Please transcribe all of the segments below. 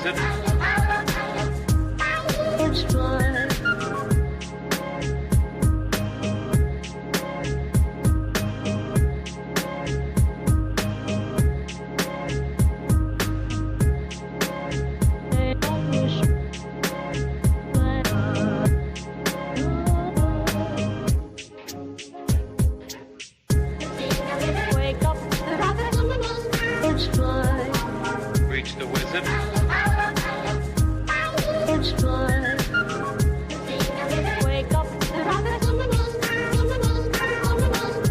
wizard. Reach the wizard.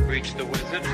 Reach the wizard.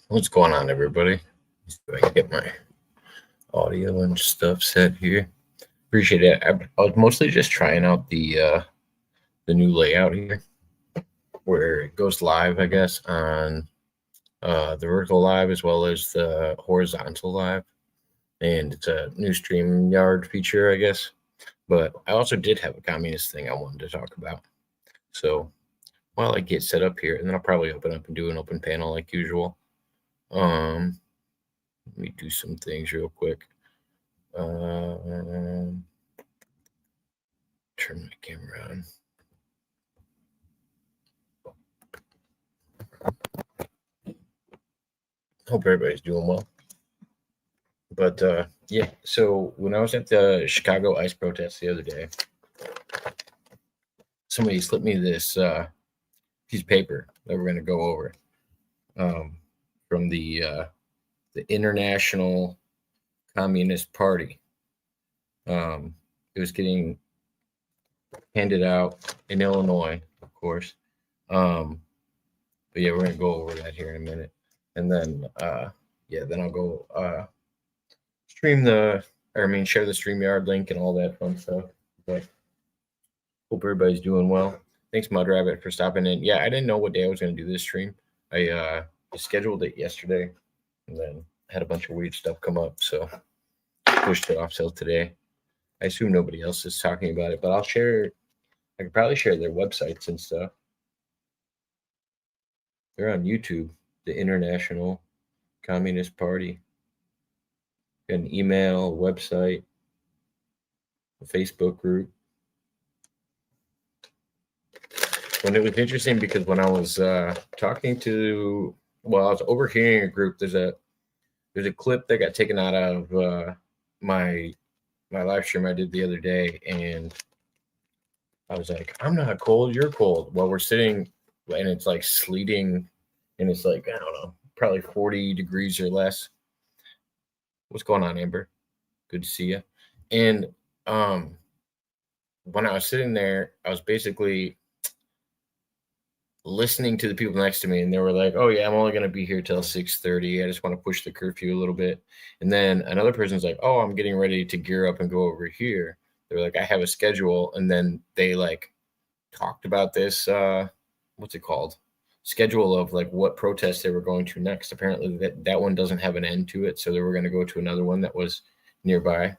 What's going on, everybody? So I can get my audio and stuff set here. Appreciate it. I was mostly just trying out the new layout here, where it goes live, I guess, on the vertical live as well as the horizontal live, and it's a new StreamYard feature, I guess. But I also did have a communist thing I wanted to talk about. So while I get set up here, and then I'll probably open up and do an open panel like usual. Let me do some things real quick. Turn my camera on. Hope everybody's doing well. But yeah, so when I was at the Chicago ICE protest the other day, somebody slipped me this piece of paper that we're going to go over from the International Communist Party. It was getting handed out in Illinois, of course. But yeah, we're going to go over that here in a minute. And then, then I'll go share the StreamYard link and all that fun stuff. But hope everybody's doing well. Thanks, Mudrabbit, for stopping in. Yeah, I didn't know what day I was going to do this stream. I scheduled it yesterday and then had a bunch of weird stuff come up, so pushed it off till today. I assume nobody else is talking about it, but I'll share. I could probably share their websites and stuff. They're on YouTube, the International Communist Party. An email, website, a Facebook group. And it was interesting because when I was talking to, I was overhearing a group. There's a clip that got taken out of my live stream I did the other day, and I was like, "I'm not cold, you're cold." Well, we're sitting, and it's like sleeting, and it's like, I don't know, probably 40 degrees or less. What's going on, Amber? Good to see you. And when I was sitting there, I was basically listening to the people next to me, and they were like, "Oh yeah, I'm only going to be here till 6:30. I just want to push the curfew a little bit." And then another person's like, "Oh, I'm getting ready to gear up and go over here." They're like, "I have a schedule." And then they like talked about this, what's it called? Schedule of like what protests they were going to next. Apparently that one doesn't have an end to it, so they were going to go to another one that was nearby.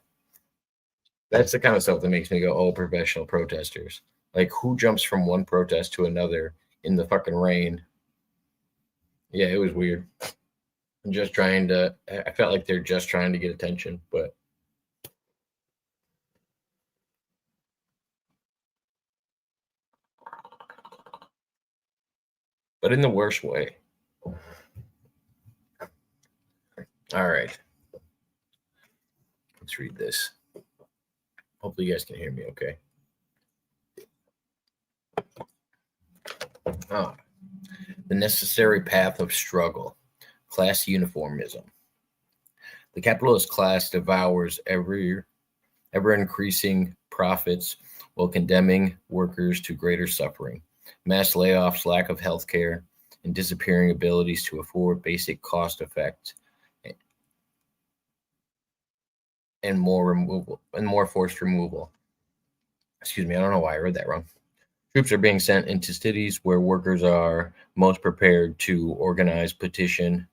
That's the kind of stuff that makes me go, "Oh, professional protesters." Like, who jumps from one protest to another in the fucking rain? Yeah, it was weird. I felt like they're just trying to get attention, but in the worst way. All right. Let's read this. Hopefully you guys can hear me okay. The necessary path of struggle. Class uniformism. The capitalist class devours ever-increasing profits while condemning workers to greater suffering. Mass layoffs, lack of health care, and disappearing abilities to afford basic cost effect, and more forced removal. Excuse me, I don't know why I read that wrong. Troops are being sent into cities where workers are most prepared to organize, petition,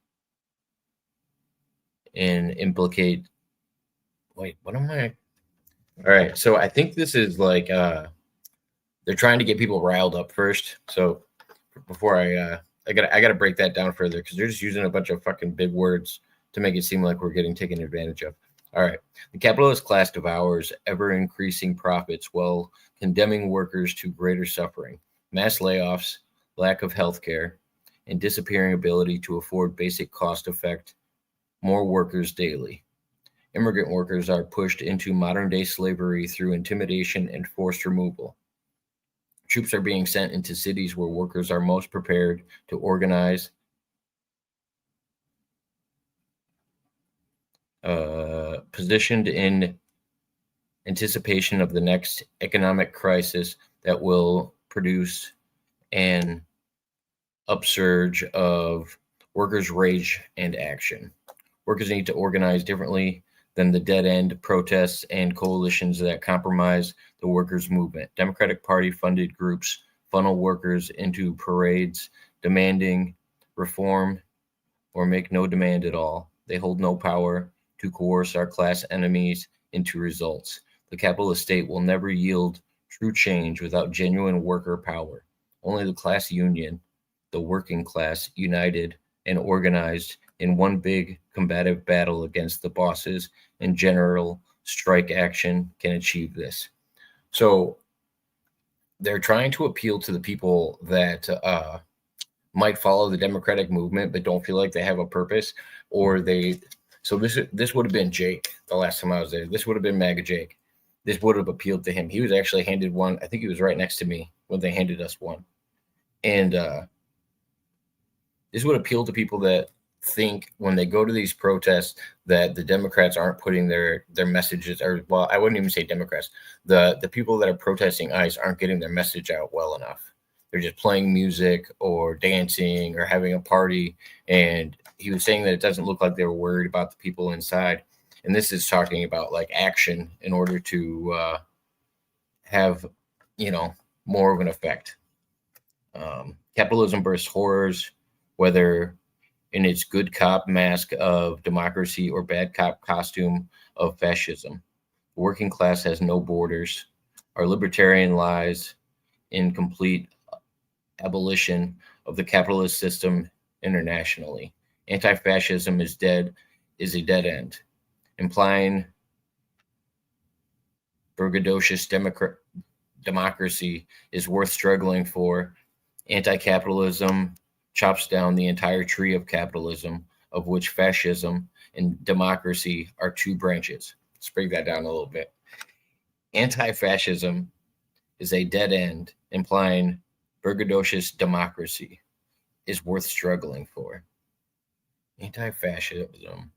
and implicate. Wait, what am I? All right, so I think this is like they're trying to get people riled up first. So before I gotta break that down further, because they're just using a bunch of fucking big words to make it seem like we're getting taken advantage of. All right. The capitalist class devours ever-increasing profits while condemning workers to greater suffering. Mass layoffs, lack of health care, and disappearing ability to afford basic cost affect more workers daily. Immigrant workers are pushed into modern-day slavery through intimidation and forced removal. Troops are being sent into cities where workers are most prepared to organize, positioned in anticipation of the next economic crisis that will produce an upsurge of workers' rage and action. Workers need to organize differently than the dead-end protests and coalitions that compromise the workers' movement. Democratic Party-funded groups funnel workers into parades demanding reform or make no demand at all. They hold no power to coerce our class enemies into results. The capitalist state will never yield true change without genuine worker power. Only the class union, the working class, united and organized in one big combative battle against the bosses and general strike action, can achieve this. So they're trying to appeal to the people that might follow the democratic movement but don't feel like they have a purpose, or so this would have been Jake the last time I was there. This would have been MAGA Jake. This would have appealed to him. He was actually handed one. I think he was right next to me when they handed us one. And this would appeal to people that think when they go to these protests that the Democrats aren't putting their messages, or well, I wouldn't even say Democrats. The people that are protesting ICE aren't getting their message out well enough. They're just playing music or dancing or having a party. And he was saying that it doesn't look like they were worried about the people inside. And this is talking about like action in order to have, more of an effect. Capitalism bursts horrors, whether in its good cop mask of democracy or bad cop costume of fascism. The working class has no borders. Our libertarian lies in complete abolition of the capitalist system internationally. Anti-fascism is a dead end, implying braggadocious democracy is worth struggling for. Anti-capitalism chops down the entire tree of capitalism, of which fascism and democracy are two branches. Let's break that down a little bit. Anti-fascism is a dead end, implying braggadocious democracy is worth struggling for. Anti-fascism.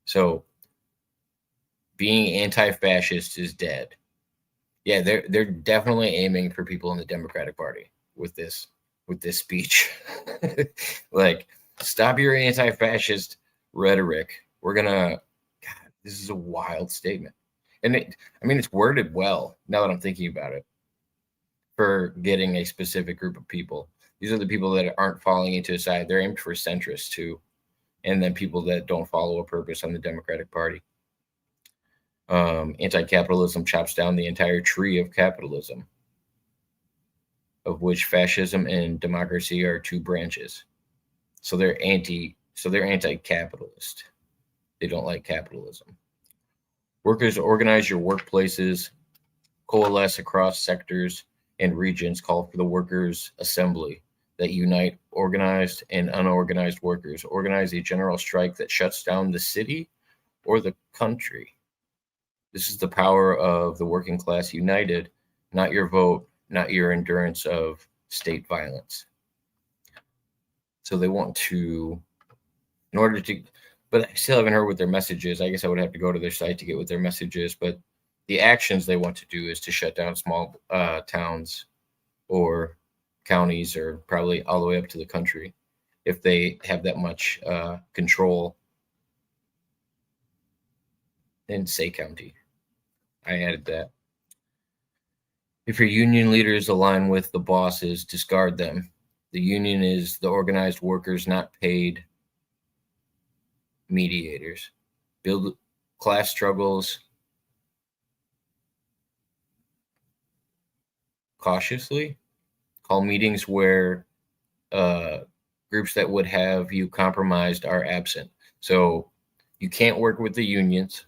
So being anti-fascist is dead. Yeah, they're definitely aiming for people in the Democratic Party with this speech. Like, stop your anti-fascist rhetoric. We're gonna. God, this is a wild statement, and it's worded well. Now that I'm thinking about it, for getting a specific group of people. These are the people that aren't falling into a side. They're aimed for centrists too, and then people that don't follow a purpose on the Democratic Party. Anti-capitalism chops down the entire tree of capitalism, of which fascism and democracy are two branches. So they're anti-capitalist. They don't like capitalism. Workers, organize your workplaces, coalesce across sectors and regions, call for the workers' assembly that unite organized and unorganized workers. Organize a general strike that shuts down the city or the country. This is the power of the working class united, not your vote, not your endurance of state violence. So they want to, in order to, but I still haven't heard what their message is. I guess I would have to go to their site to get what their message is. But the actions they want to do is to shut down small towns or counties, or probably all the way up to the country, if they have that much control in Say County. I added that. If your union leaders align with the bosses, discard them. The union is the organized workers, not paid mediators. Build class struggles cautiously. Call meetings where groups that would have you compromised are absent. So you can't work with the unions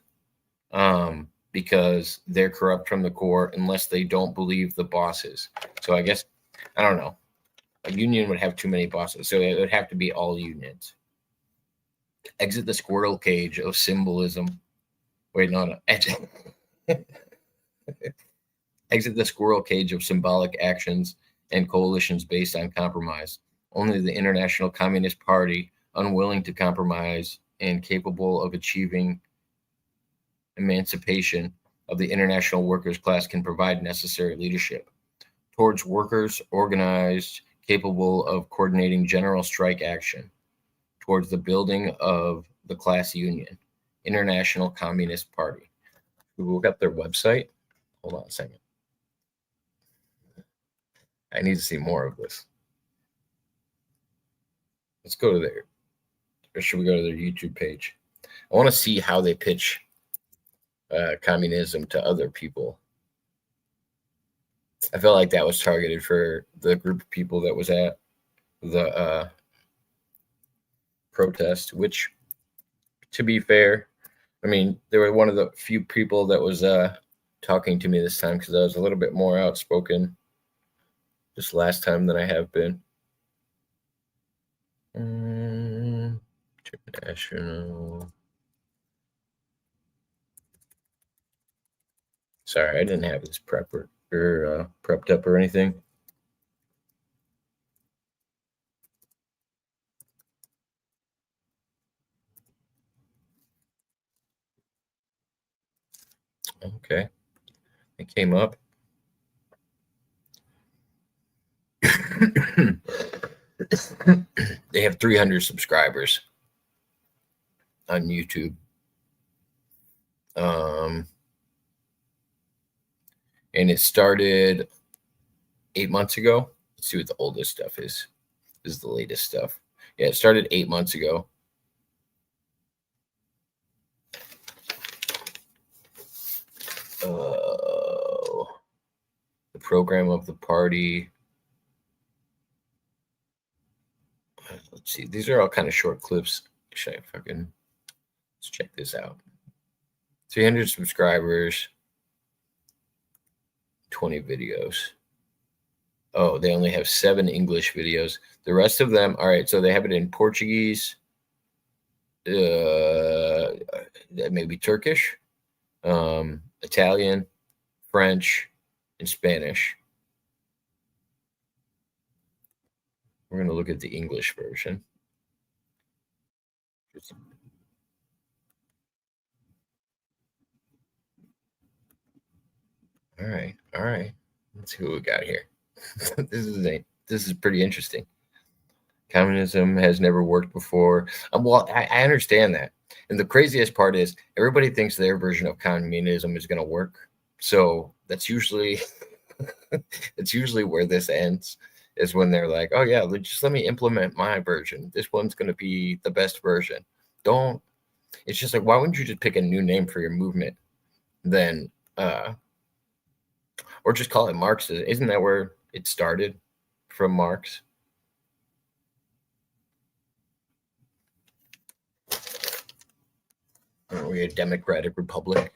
because they're corrupt from the core unless they don't believe the bosses. So I guess, I don't know. A union would have too many bosses. So it would have to be all unions. Exit the squirrel cage of symbolism. Wait, no. Exit the squirrel cage of symbolic actions and coalitions based on compromise. Only the International Communist Party, unwilling to compromise and capable of achieving emancipation of the international workers' class, can provide necessary leadership towards workers organized, capable of coordinating general strike action towards the building of the class union. International Communist Party. We look up their website. Hold on a second. I need to see more of this. Let's go to their, or should we go to their YouTube page? I want to see how they pitch communism to other people. I felt like that was targeted for the group of people that was at the protest, which, to be fair, I mean, they were one of the few people that was talking to me this time, because I was a little bit more outspoken this last time than I have been. International. Sorry, I didn't have this prepped up or anything. Okay. It came up. They have 300 subscribers on YouTube. And it started 8 months ago. Let's see what the oldest stuff is. This is the latest stuff. Yeah, it started 8 months ago. The program of the party. Let's see. These are all kind of short clips. Let's check this out. 300 subscribers, 20 videos. Oh, they only have 7 English videos. The rest of them, all right, so they have it in Portuguese, maybe Turkish, Italian, French, and Spanish. We're going to look at the English version. All right. Let's see what we got here. This is pretty interesting. Communism has never worked before. Well, I understand that. And the craziest part is everybody thinks their version of communism is going to work. So that's usually where this ends, is when they're like, oh yeah, just let me implement my version. This one's going to be the best version. It's just like, why wouldn't you just pick a new name for your movement then, or just call it Marxism? Isn't that where it started from, Marx? Are we a democratic republic?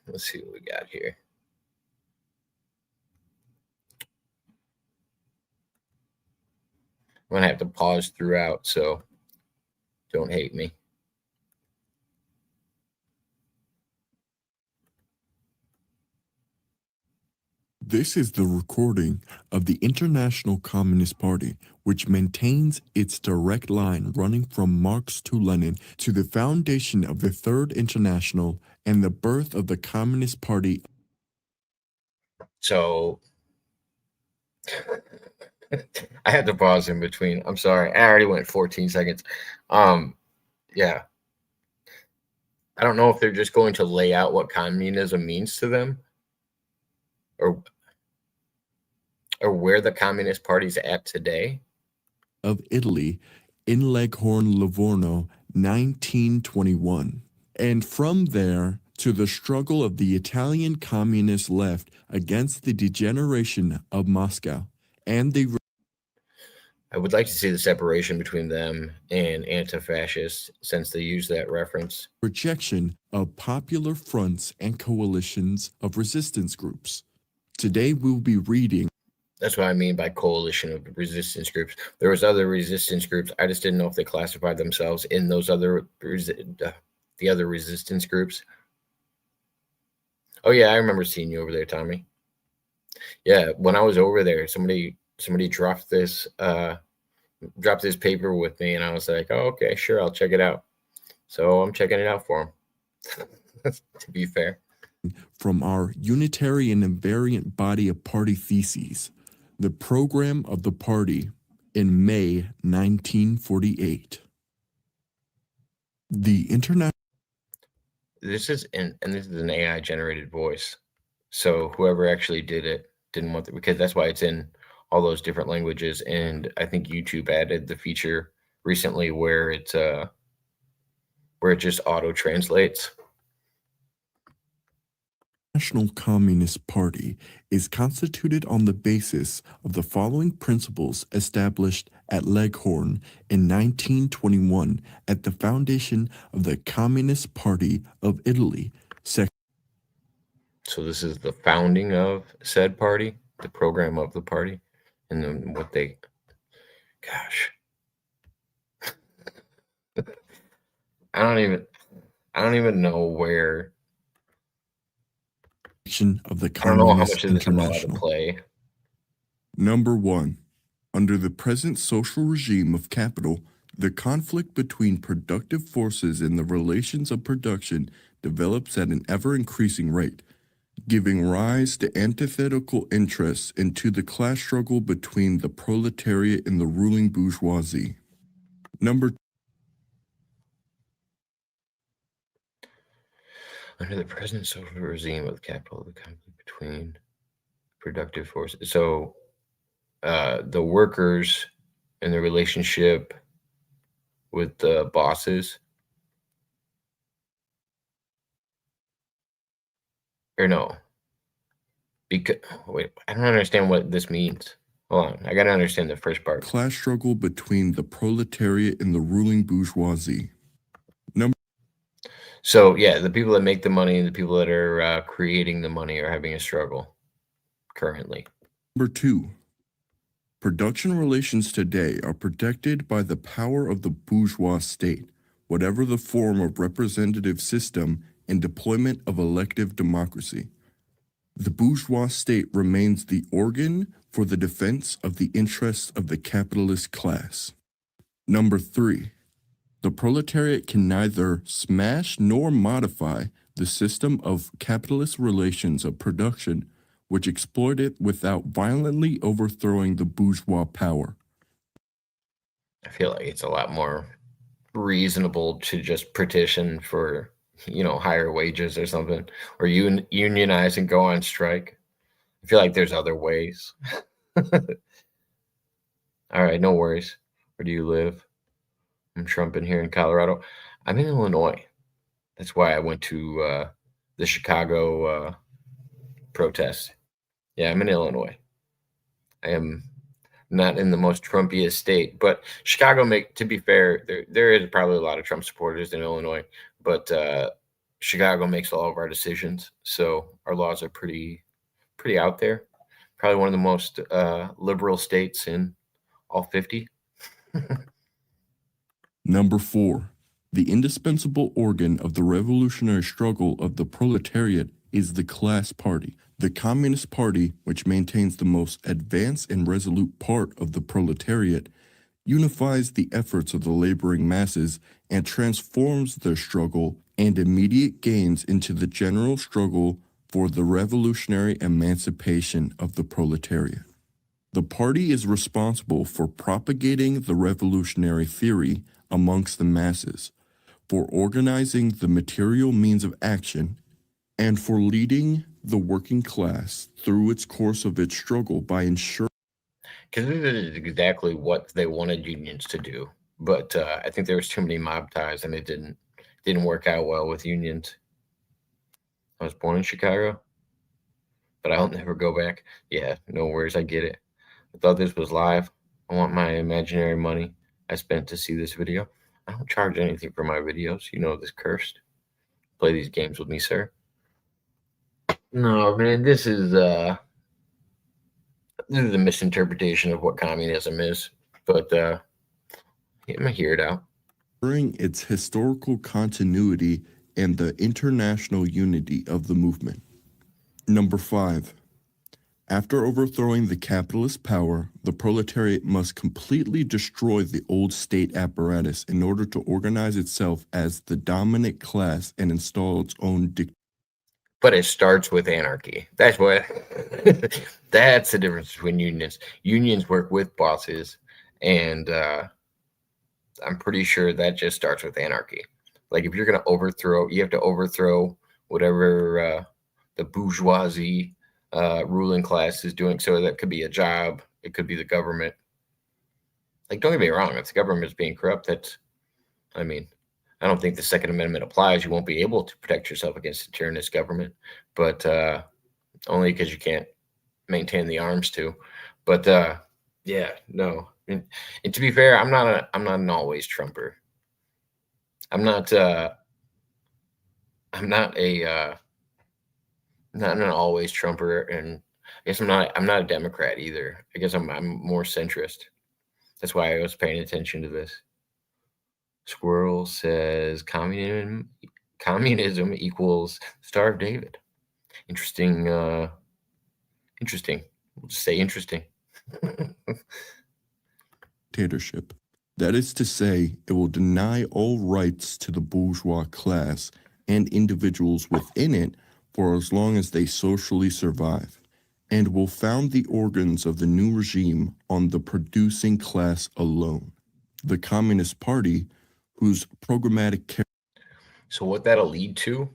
Let's see what we got here. I'm going to have to pause throughout, so don't hate me. This is the recording of the International Communist Party, which maintains its direct line running from Marx to Lenin to the foundation of the Third International and the birth of the Communist Party. So I had to pause in between. I'm sorry. I already went 14 seconds. Yeah. I don't know if they're just going to lay out what communism means to them, or where the Communist Party's at today. Of Italy in Leghorn, Livorno, 1921. And from there to the struggle of the Italian communist left against the degeneration of Moscow and the... I would like to see the separation between them and anti-fascists, since they use that reference. Rejection of popular fronts and coalitions of resistance groups. Today we'll be reading. That's what I mean by coalition of resistance groups. There was other resistance groups. I just didn't know if they classified themselves in those other the other resistance groups. Oh yeah, I remember seeing you over there, Tommy. Yeah, when I was over there, somebody dropped this paper with me, and I was like, oh, okay, sure, I'll check it out. So I'm checking it out for him. To be fair. From our unitary and invariant body of party theses, the program of the party in May 1948. The international... This is an AI generated voice. So whoever actually did it didn't want because that's why it's in all those different languages. And I think YouTube added the feature recently where it just auto translates. National Communist Party is constituted on the basis of the following principles established at Leghorn in 1921 at the foundation of the Communist Party of Italy. So this is the founding of said party, the program of the party, and then what they... Gosh. I don't even know where... of the I don't know how much Communist of this I'm allowed to International. play. Number 1. Under the present social regime of capital, The conflict between productive forces and the relations of production develops at an ever-increasing rate, giving rise to antithetical interests and to the class struggle between the proletariat and the ruling bourgeoisie. Under the present social regime of capital, the conflict between productive forces. So the workers and the relationship with the bosses. Or no. Because wait, I don't understand what this means. Hold on, I gotta understand the first part. Class struggle between the proletariat and the ruling bourgeoisie. So yeah, the people that make the money and the people that are creating the money are having a struggle currently. Number 2. Production relations today are protected by the power of the bourgeois state, whatever the form of representative system and deployment of elective democracy. The bourgeois state remains the organ for the defense of the interests of the capitalist class. Number 3. The proletariat can neither smash nor modify the system of capitalist relations of production which exploit it without violently overthrowing the bourgeois power. I feel like it's a lot more reasonable to just petition for, higher wages or something, or unionize and go on strike. I feel like there's other ways. All right, no worries. Where do you live? I'm trumping here in Colorado. I'm in Illinois. That's why I went to the Chicago protest. Yeah, I'm in Illinois. I am not in the most Trumpiest state, but Chicago, to be fair, there is probably a lot of Trump supporters in Illinois, but Chicago makes all of our decisions, so our laws are pretty out there. Probably one of the most liberal states in all 50. Number 4. The indispensable organ of the revolutionary struggle of the proletariat is the class party. The Communist Party, which maintains the most advanced and resolute part of the proletariat, unifies the efforts of the laboring masses and transforms their struggle and immediate gains into the general struggle for the revolutionary emancipation of the proletariat. The party is responsible for propagating the revolutionary theory amongst the masses, for organizing the material means of action, and for leading the working class through its course of its struggle by ensuring. Because this is exactly what they wanted unions to do, but I think there was too many mob ties, and it didn't work out well with unions. I was born in Chicago, but I'll never go back. Yeah, no worries, I get it. I thought this was live. I want my imaginary money I spent to see this video. I don't charge anything for my videos. You know this cursed. Play these games with me, sir. No, man, this is a misinterpretation of what communism is, but I'm gonna hear it out. During its historical continuity and the international unity of the movement. Number 5. After overthrowing the capitalist power, the proletariat must completely destroy the old state apparatus in order to organize itself as the dominant class and install its own dictatorship. But it starts with anarchy. That's what. That's the difference between unions. Unions work with bosses, and I'm pretty sure that just starts with anarchy. Like if you're going to overthrow, you have to overthrow whatever the bourgeoisie ruling class is doing. So that could be a job. It could be the government. Like, don't get me wrong. If the government is being corrupt, I don't think the Second Amendment applies. You won't be able to protect yourself against a tyrannous government, but only because you can't maintain the arms too. But yeah, no. And to be fair, I'm not an always Trumper. I'm not not an always Trumper, and I guess I'm not a Democrat either. I guess I'm more centrist. That's why I was paying attention to this. Squirrel says communism equals Star of David. Interesting. Interesting. We'll just say interesting. Dictatorship. That is to say, it will deny all rights to the bourgeois class and individuals within it for as long as they socially survive, and will found the organs of the new regime on the producing class alone. The Communist Party, whose programmatic So what that'll lead to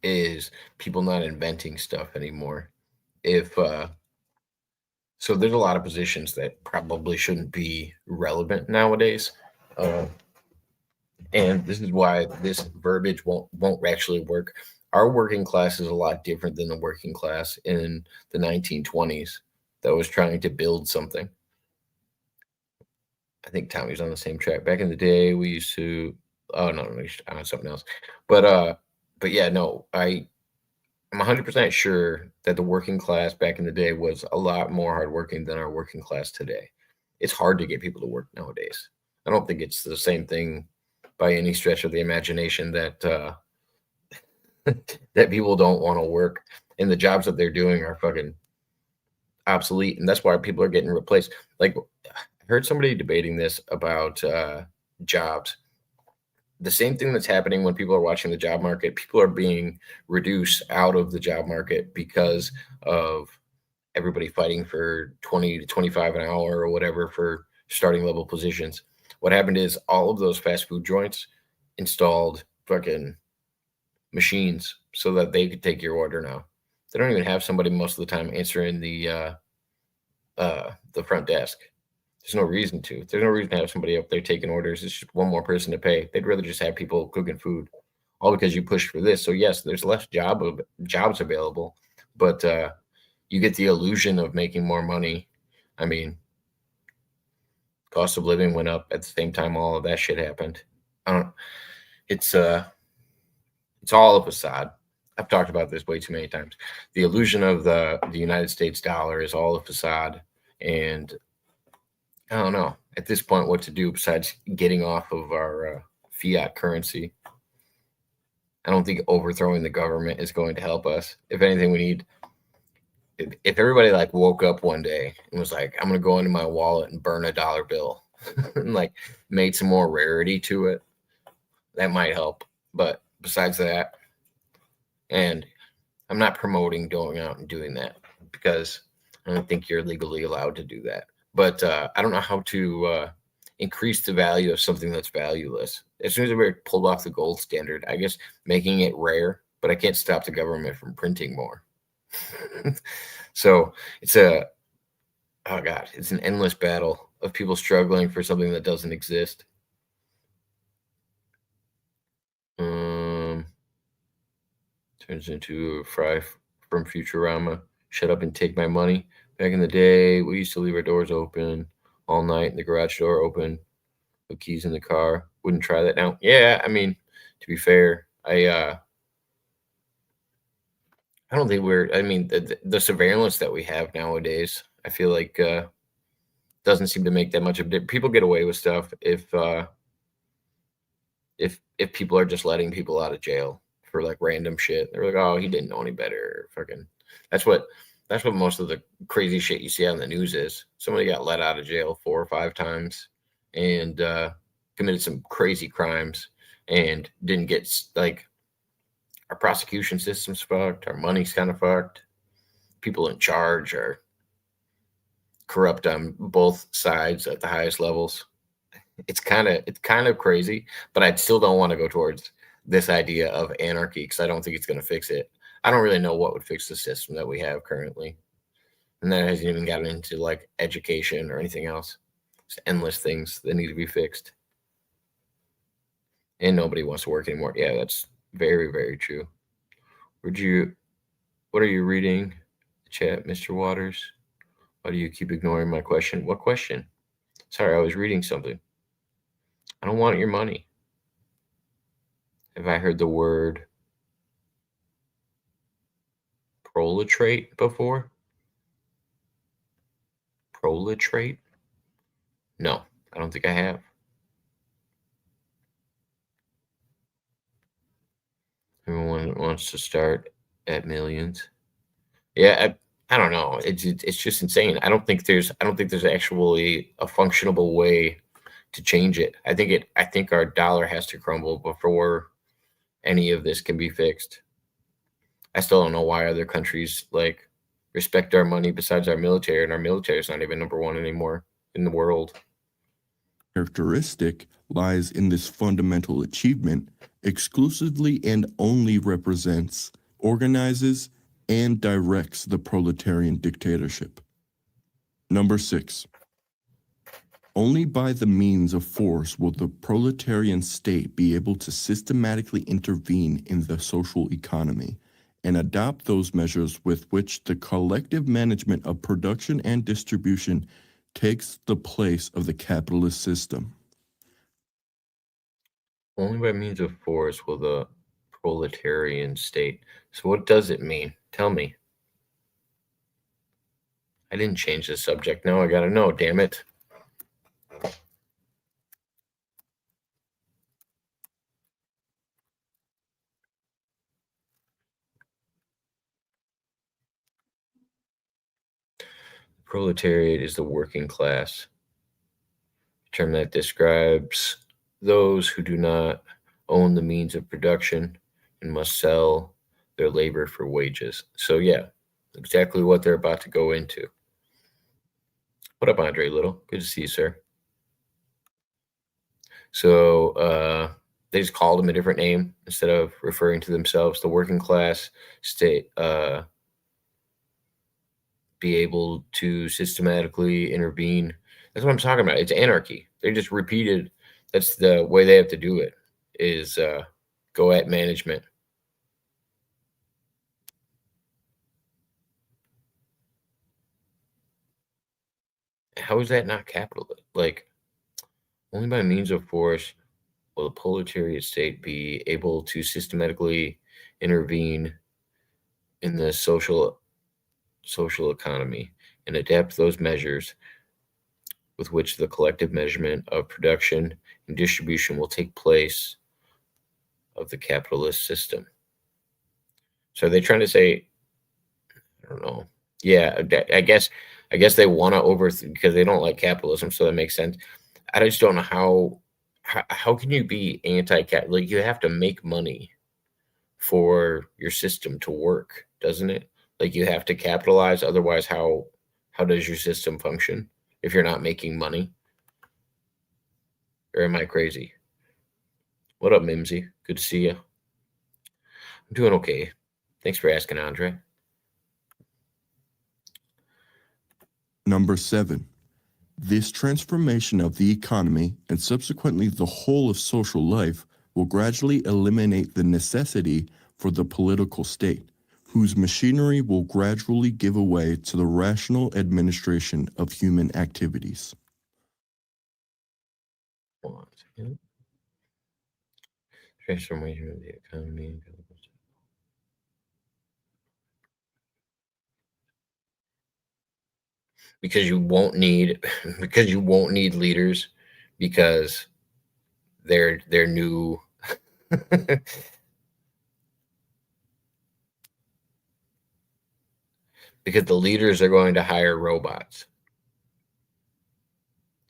is people not inventing stuff anymore. If so, there's a lot of positions that probably shouldn't be relevant nowadays, and this is why this verbiage won't actually work. Our working class is a lot different than the working class in the 1920s that was trying to build something. I think Tommy's on the same track. Back in the day, we used to. Oh no, we used to, something else. But yeah, no, I'm 100% sure that the working class back in the day was a lot more hardworking than our working class today. It's hard to get people to work nowadays. I don't think it's the same thing by any stretch of the imagination that that people don't want to work, and the jobs that they're doing are fucking obsolete, and that's why people are getting replaced. Like, I heard somebody debating this about jobs. The same thing that's happening when people are watching the job market, people are being reduced out of the job market because of everybody fighting for 20 to 25 an hour or whatever for starting level positions. What happened is all of those fast food joints installed fucking machines so that they could take your order now. They don't even have somebody most of the time answering the front desk. There's no reason to. There's no reason to have somebody up there taking orders. It's just one more person to pay. They'd rather just have people cooking food, all because you pushed for this. So yes, there's less jobs available, but you get the illusion of making more money. I mean, cost of living went up at the same time all of that shit happened. It's all a facade. I've talked about this way too many times. The illusion of the United States dollar is all a facade, and I don't know at this point what to do besides getting off of our fiat currency. I don't think overthrowing the government is going to help us. If anything, we need, if everybody like woke up one day and was like, I'm going to go into my wallet and burn a dollar bill and like made some more rarity to it, that might help. But besides that, and I'm not promoting going out and doing that because I don't think you're legally allowed to do that. But I don't know how to increase the value of something that's valueless. As soon as we're pulled off the gold standard, I guess making it rare, but I can't stop the government from printing more. So it's an endless battle of people struggling for something that doesn't exist. Turns into a fry from Futurama. Shut up and take my money. Back in the day, we used to leave our doors open all night and the garage door open, put keys in the car. Wouldn't try that now. Yeah, I mean, to be fair, I don't think the surveillance that we have nowadays, I feel like doesn't seem to make that much of a difference. People get away with stuff if people are just letting people out of jail for like random shit. They're like, oh, he didn't know any better. Fucking that's what most of the crazy shit you see on the news is. Somebody got let out of jail 4 or 5 times and committed some crazy crimes and didn't get, like, our prosecution system's fucked, our money's kind of fucked. People in charge are corrupt on both sides at the highest levels. It's kind of crazy, but I still don't want to go towards this idea of anarchy because I don't think it's going to fix it. I don't really know what would fix the system that we have currently. And that hasn't even gotten into like education or anything else. It's endless things that need to be fixed. And nobody wants to work anymore. Yeah, that's very, very true. What are you reading? Chat, Mr. Waters. Why do you keep ignoring my question? What question? Sorry, I was reading something. I don't want your money. Have I heard the word prolatrate before? Prolatrate? No, I don't think I have. Everyone wants to start at millions. Yeah, I don't know. It's just insane. I don't think there's actually a functionable way change it. I think our dollar has to crumble before any of this can be fixed. I still don't know why other countries like respect our money besides our military, and our military is not even number one anymore in the world. Characteristic lies in this fundamental achievement exclusively and only represents, organizes, and directs the proletarian dictatorship. Number 6. Only by the means of force will the proletarian state be able to systematically intervene in the social economy and adopt those measures with which the collective management of production and distribution takes the place of the capitalist system. Only by means of force will the proletarian state. So what does it mean? Tell me. I didn't change the subject. Now I gotta know, damn it. Proletariat is the working class, a term that describes those who do not own the means of production and must sell their labor for wages. So yeah, exactly what they're about to go into. What up, Andre Little? Good to see you, sir. So they just called them a different name instead of referring to themselves. The working class state be able to systematically intervene. That's what I'm talking about. It's anarchy. They just repeated. That's the way they have to do it, is go at management. How is that not capitalist? Like, only by means of force will the proletariat state be able to systematically intervene in the social economy and adapt those measures with which the collective measurement of production and distribution will take place of the capitalist system. So are they trying to say, I don't know. Yeah, I guess they want to because they don't like capitalism, so that makes sense. I just don't know how can you be anti-cap? Like, you have to make money for your system to work, doesn't it? Like, you have to capitalize, otherwise how does your system function if you're not making money? Or am I crazy? What up, Mimsy? Good to see you. I'm doing okay. Thanks for asking, Andre. Number 7. This transformation of the economy and subsequently the whole of social life will gradually eliminate the necessity for the political state, whose machinery will gradually give way to the rational administration of human activities. Transformation of the economy. Because you won't need leaders, because they're new. Because the leaders are going to hire robots.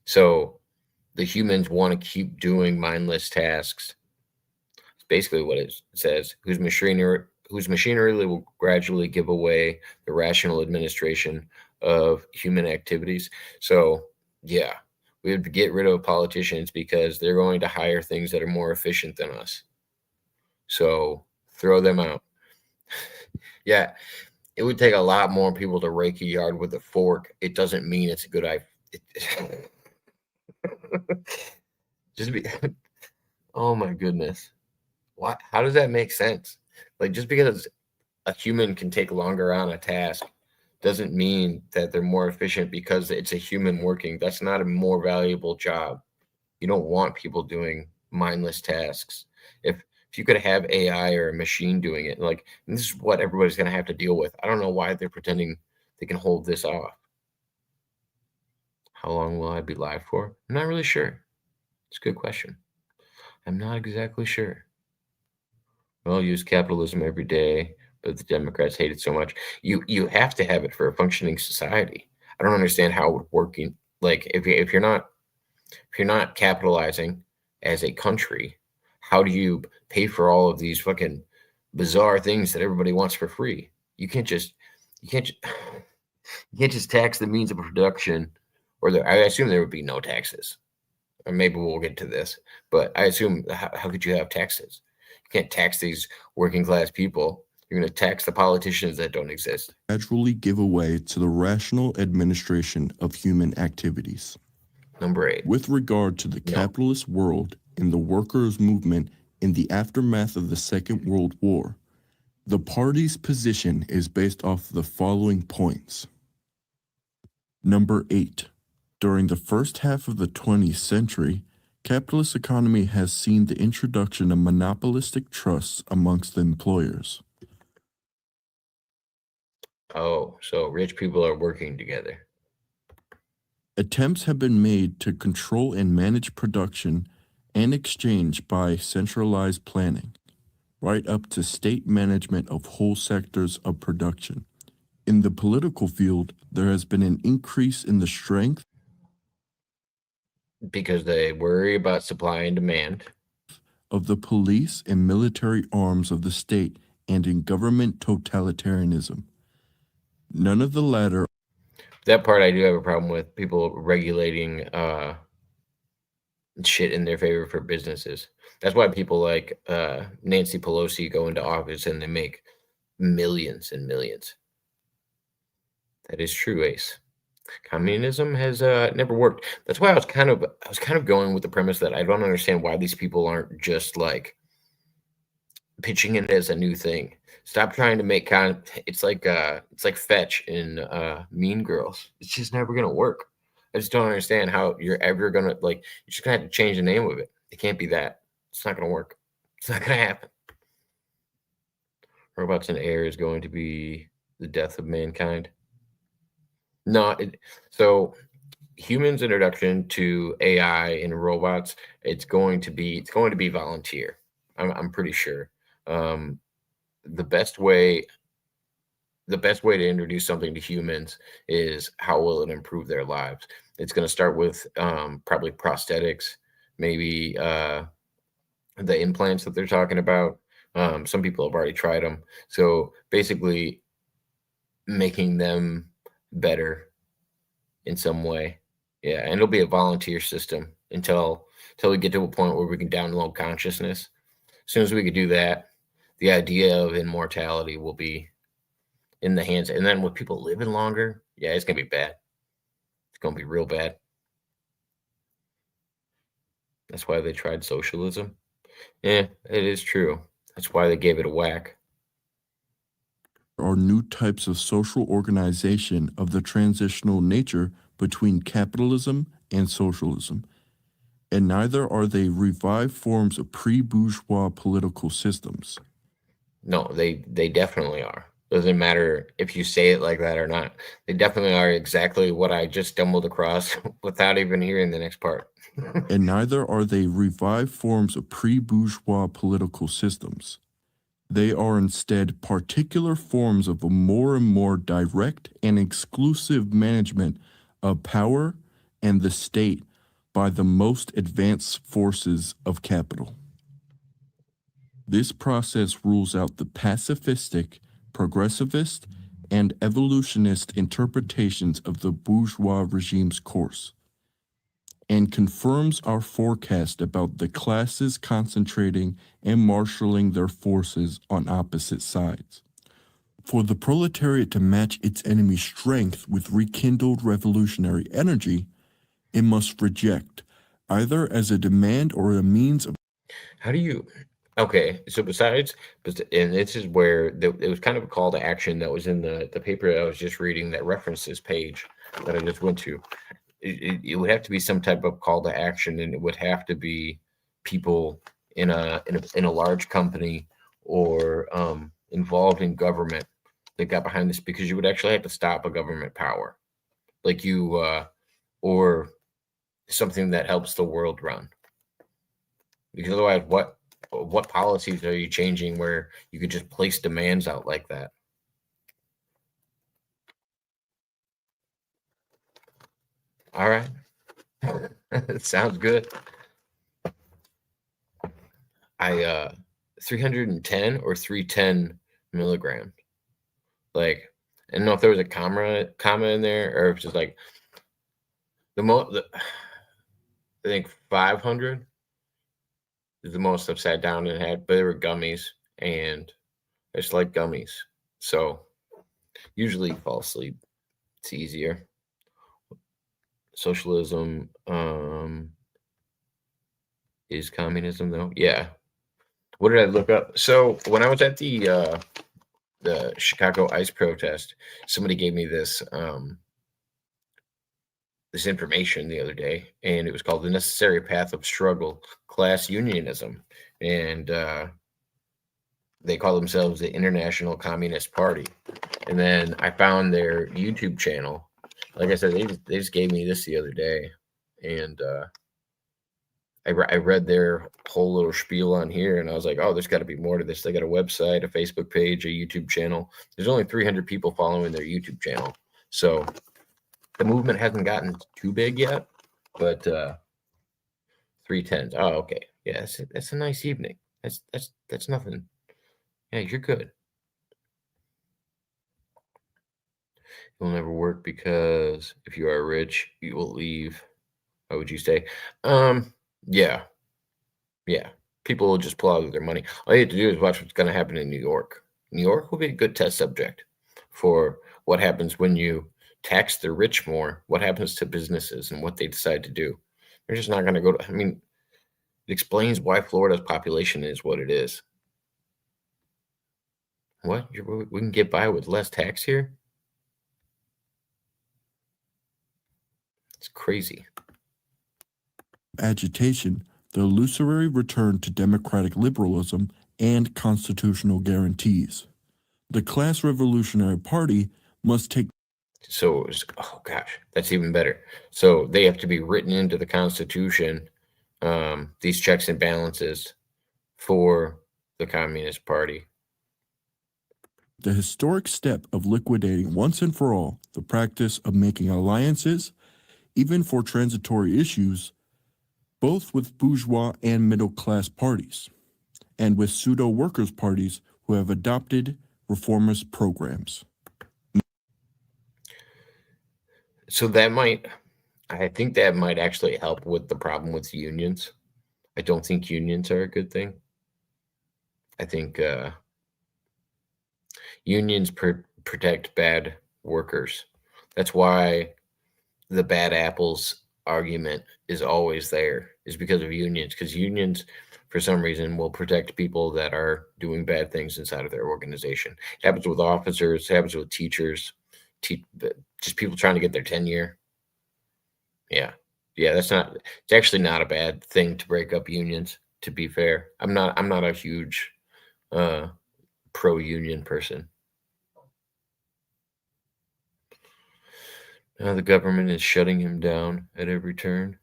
So the humans want to keep doing mindless tasks. It's basically what it says. Whose machinery will gradually give away the rational administration of human activities. So yeah, we have to get rid of politicians because they're going to hire things that are more efficient than us. So throw them out. Yeah, it would take a lot more people to rake a yard with a fork. It doesn't mean it's a good idea. Oh my goodness. What? How does that make sense? Like, just because a human can take longer on a task doesn't mean that they're more efficient because it's a human working. That's not a more valuable job. You don't want people doing mindless tasks. If you could have AI or a machine doing it, like, this is what everybody's going to have to deal with. I don't know why they're pretending they can hold this off. How long will I be live for? I'm not really sure. It's a good question. I'm not exactly sure. Well, use capitalism every day, but the Democrats hate it so much. You have to have it for a functioning society. I don't understand how it would work. Like, if you're not If you're not capitalizing as a country, how do you pay for all of these fucking bizarre things that everybody wants for free? You can't just tax the means of production, or I assume there would be no taxes. Or maybe we'll get to this, but I assume how could you have taxes? You can't tax these working class people. You're going to tax the politicians that don't exist. Gradually give way to the rational administration of human activities. Number 8. With regard to the capitalist world and the workers' movement in the aftermath of the Second World War, the party's position is based off the following points. Number 8. During the first half of the 20th century, capitalist economy has seen the introduction of monopolistic trusts amongst the employers. Oh, so rich people are working together. Attempts have been made to control and manage production and exchange by centralized planning, right up to state management of whole sectors of production. In the political field, there has been an increase in the strength because they worry about supply and demand of the police and military arms of the state and in government totalitarianism. None of the latter. That part I do have a problem with, people regulating shit in their favor for businesses. That's why people like Nancy Pelosi go into office and they make millions and millions. That is true, Ace. Communism has never worked. That's why I was kind of going with the premise that I don't understand why these people aren't just like pitching it as a new thing. Stop trying to make it's like Fetch in Mean Girls. It's just never gonna work. I just don't understand how you're ever gonna you're just gonna have to change the name of it. It can't be that. It's not gonna work. It's not gonna happen. Robots in air is going to be the death of mankind. No, so humans' introduction to AI and robots, it's going to be volunteer. I'm pretty sure. The best way to introduce something to humans is how will it improve their lives. It's going to start with probably prosthetics, maybe the implants that they're talking about. Some people have already tried them. So basically making them better in some way. Yeah, and it'll be a volunteer system until we get to a point where we can download consciousness. As soon as we could do that, the idea of immortality will be in the hands. And then with people living longer, yeah, it's going to be bad. It's going to be real bad. That's why they tried socialism. Yeah, it is true. That's why they gave it a whack. Are new types of social organization of the transitional nature between capitalism and socialism, and neither are they revived forms of pre-bourgeois political systems. No, they definitely are. Doesn't matter if you say it like that or not. They definitely are exactly what I just stumbled across without even hearing the next part. And neither are they revived forms of pre-bourgeois political systems. They are instead particular forms of a more and more direct and exclusive management of power and the state by the most advanced forces of capital. This process rules out the pacifistic, progressivist, and evolutionist interpretations of the bourgeois regime's course, and confirms our forecast about the classes concentrating and marshaling their forces on opposite sides. For the proletariat to match its enemy's strength with rekindled revolutionary energy, it must reject, either as a demand or a means of... How do you... Okay, so and this is where it was kind of a call to action that was in the paper that I was just reading that referenced this page that I just went to. It would have to be some type of call to action, and it would have to be people in a large company or involved in government that got behind this, because you would actually have to stop a government power, like or something that helps the world run. Because otherwise, what policies are you changing where you could just place demands out like that? All right. It sounds good. I 310 or 310 milligrams. Like, I don't know if there was a comma in there, or if it's just like I think 500 is the most I've sat down and had, but they were gummies, and I just like gummies. So usually fall asleep. It's easier. Socialism is communism, though. Yeah. What did I look up? So when I was at the Chicago ICE protest, somebody gave me this this information the other day, and it was called "The Necessary Path of Struggle: Class Unionism," and they call themselves the International Communist Party. And then I found their YouTube channel. Like I said, they just gave me this the other day, and I read their whole little spiel on here, and I was like, oh, there's got to be more to this. They got a website, a Facebook page, a YouTube channel. There's only 300 people following their YouTube channel, so the movement hasn't gotten too big yet. But 310s. Oh, okay. Yeah, that's a nice evening. That's nothing. Yeah, you're good. You'll never work because if you are rich, you will leave. Why would you stay? Yeah. People will just pull out their money. All you have to do is watch what's going to happen in New York. New York will be a good test subject for what happens when you tax the rich more, what happens to businesses and what they decide to do. They're just not going to go to, it explains why Florida's population is what it is. What? We can get by with less tax here? It's crazy. Agitation, the illusory return to democratic liberalism and constitutional guarantees. The Class Revolutionary Party must take. So, oh gosh, that's even better. So they have to be written into the Constitution, these checks and balances for the Communist Party. The historic step of liquidating once and for all the practice of making alliances, even for transitory issues, both with bourgeois and middle-class parties, and with pseudo-workers' parties who have adopted reformist programs. So I think that might actually help with the problem with unions. I don't think unions are a good thing. I think unions protect bad workers. That's why the bad apples argument is always there, is because of unions, because unions for some reason will protect people that are doing bad things inside of their organization. It happens with officers, it happens with teachers, just people trying to get their tenure. Yeah, it's actually not a bad thing to break up unions, to be fair. I'm not a huge pro union person. Now the government is shutting him down at every turn.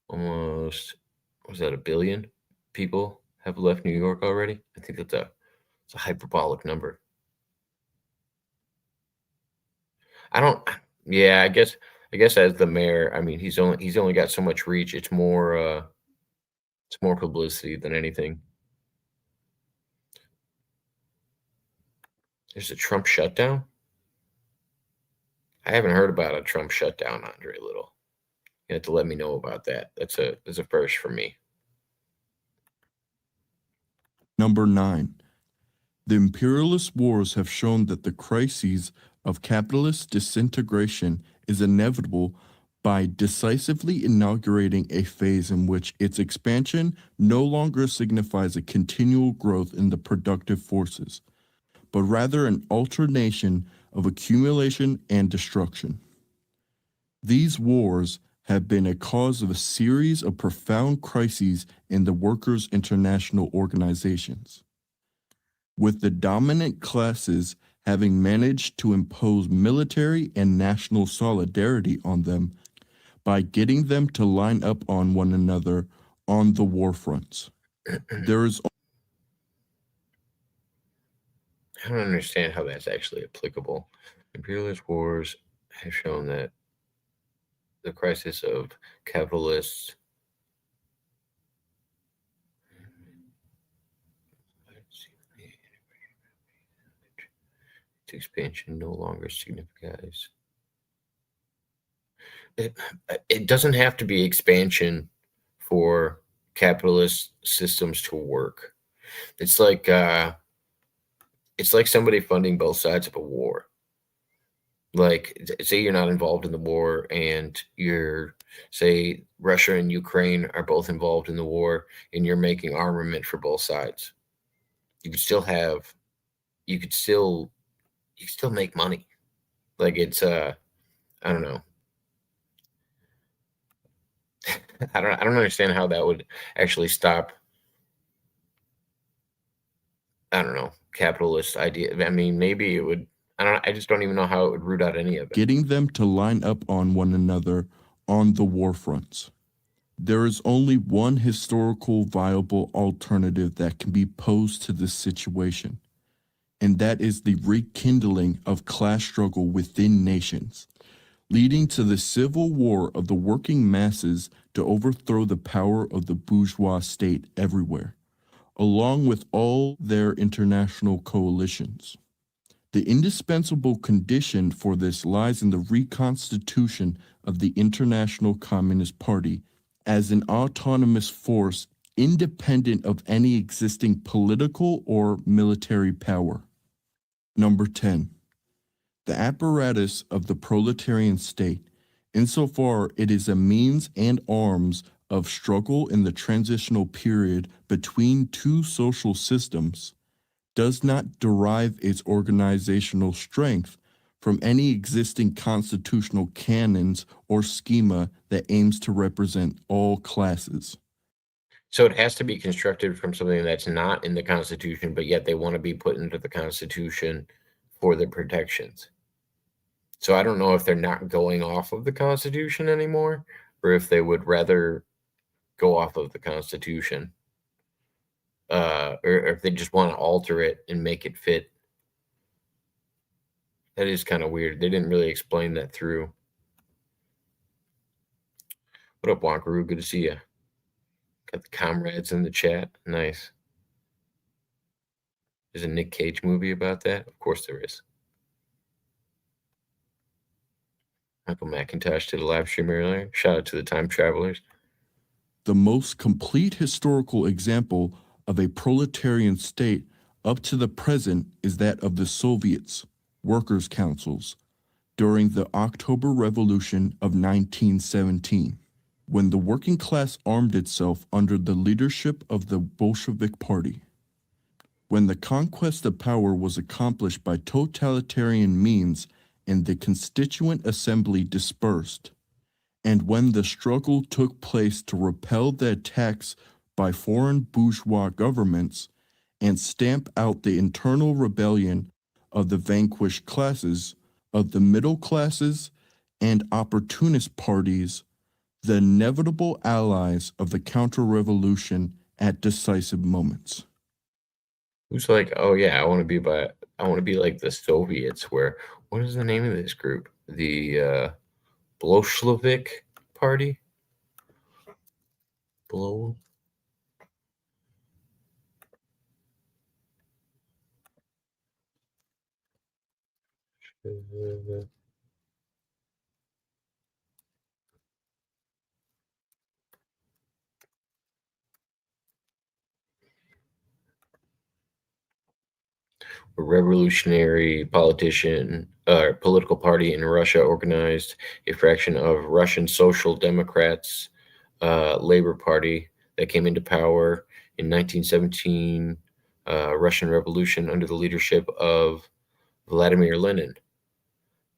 Almost, was that 1 billion people have left New York already? I think it's a hyperbolic number. I guess as the mayor, he's only got so much reach. It's more publicity than anything. There's a Trump shutdown? I haven't heard about a Trump shutdown, Andre Little. You have to let me know about that. That's a first for me. Number 9. The imperialist wars have shown that the crises of capitalist disintegration is inevitable by decisively inaugurating a phase in which its expansion no longer signifies a continual growth in the productive forces, but rather an alternation of accumulation and destruction. These wars have been a cause of a series of profound crises in the workers' international organizations, with the dominant classes having managed to impose military and national solidarity on them by getting them to line up on one another on the war fronts. There is. I don't understand how that's actually applicable. Imperialist wars have shown that the crisis of capitalists. Expansion no longer signifies. It doesn't have to be expansion for capitalist systems to work. It's like somebody funding both sides of a war. Like, say you're not involved in the war, and say Russia and Ukraine are both involved in the war, and you're making armament for both sides. You could still make money. Like, it's I don't know. I don't understand how that would actually stop, I don't know, capitalist idea. I mean, maybe it would. I just don't even know how it would root out any of it. Getting them to line up on one another on the war fronts. There is only one historical viable alternative that can be posed to this situation, and that is the rekindling of class struggle within nations, leading to the civil war of the working masses to overthrow the power of the bourgeois state everywhere, along with all their international coalitions. The indispensable condition for this lies in the reconstitution of the International Communist Party as an autonomous force independent of any existing political or military power. Number 10. The apparatus of the proletarian state, insofar it is a means and arms of struggle in the transitional period between two social systems, does not derive its organizational strength from any existing constitutional canons or schema that aims to represent all classes. So it has to be constructed from something that's not in the Constitution, but yet they want to be put into the Constitution for the protections. So I don't know if they're not going off of the Constitution anymore, or if they would rather go off of the Constitution, or if they just want to alter it and make it fit. That is kind of weird. They didn't really explain that through. What up, Wankaroo? Good to see you. Got the comrades in the chat. Nice. There's a Nick Cage movie about that? Of course there is. Michael McIntosh did a live stream earlier. Shout out to the time travelers. The most complete historical example of a proletarian state up to the present is that of the Soviets, workers' councils, during the October Revolution of 1917, when the working class armed itself under the leadership of the Bolshevik Party. When the conquest of power was accomplished by totalitarian means and the constituent assembly dispersed, and when the struggle took place to repel the attacks by foreign bourgeois governments and stamp out the internal rebellion of the vanquished classes, of the middle classes and opportunist parties, the inevitable allies of the counter-revolution at decisive moments. Who's like, oh yeah, I want to be like the Soviets, where, what is the name of this group? The Bolshevik Party? Blow. A revolutionary political party in Russia organized a fraction of Russian Social Democrats, Labor Party, that came into power in 1917 Russian Revolution under the leadership of Vladimir Lenin.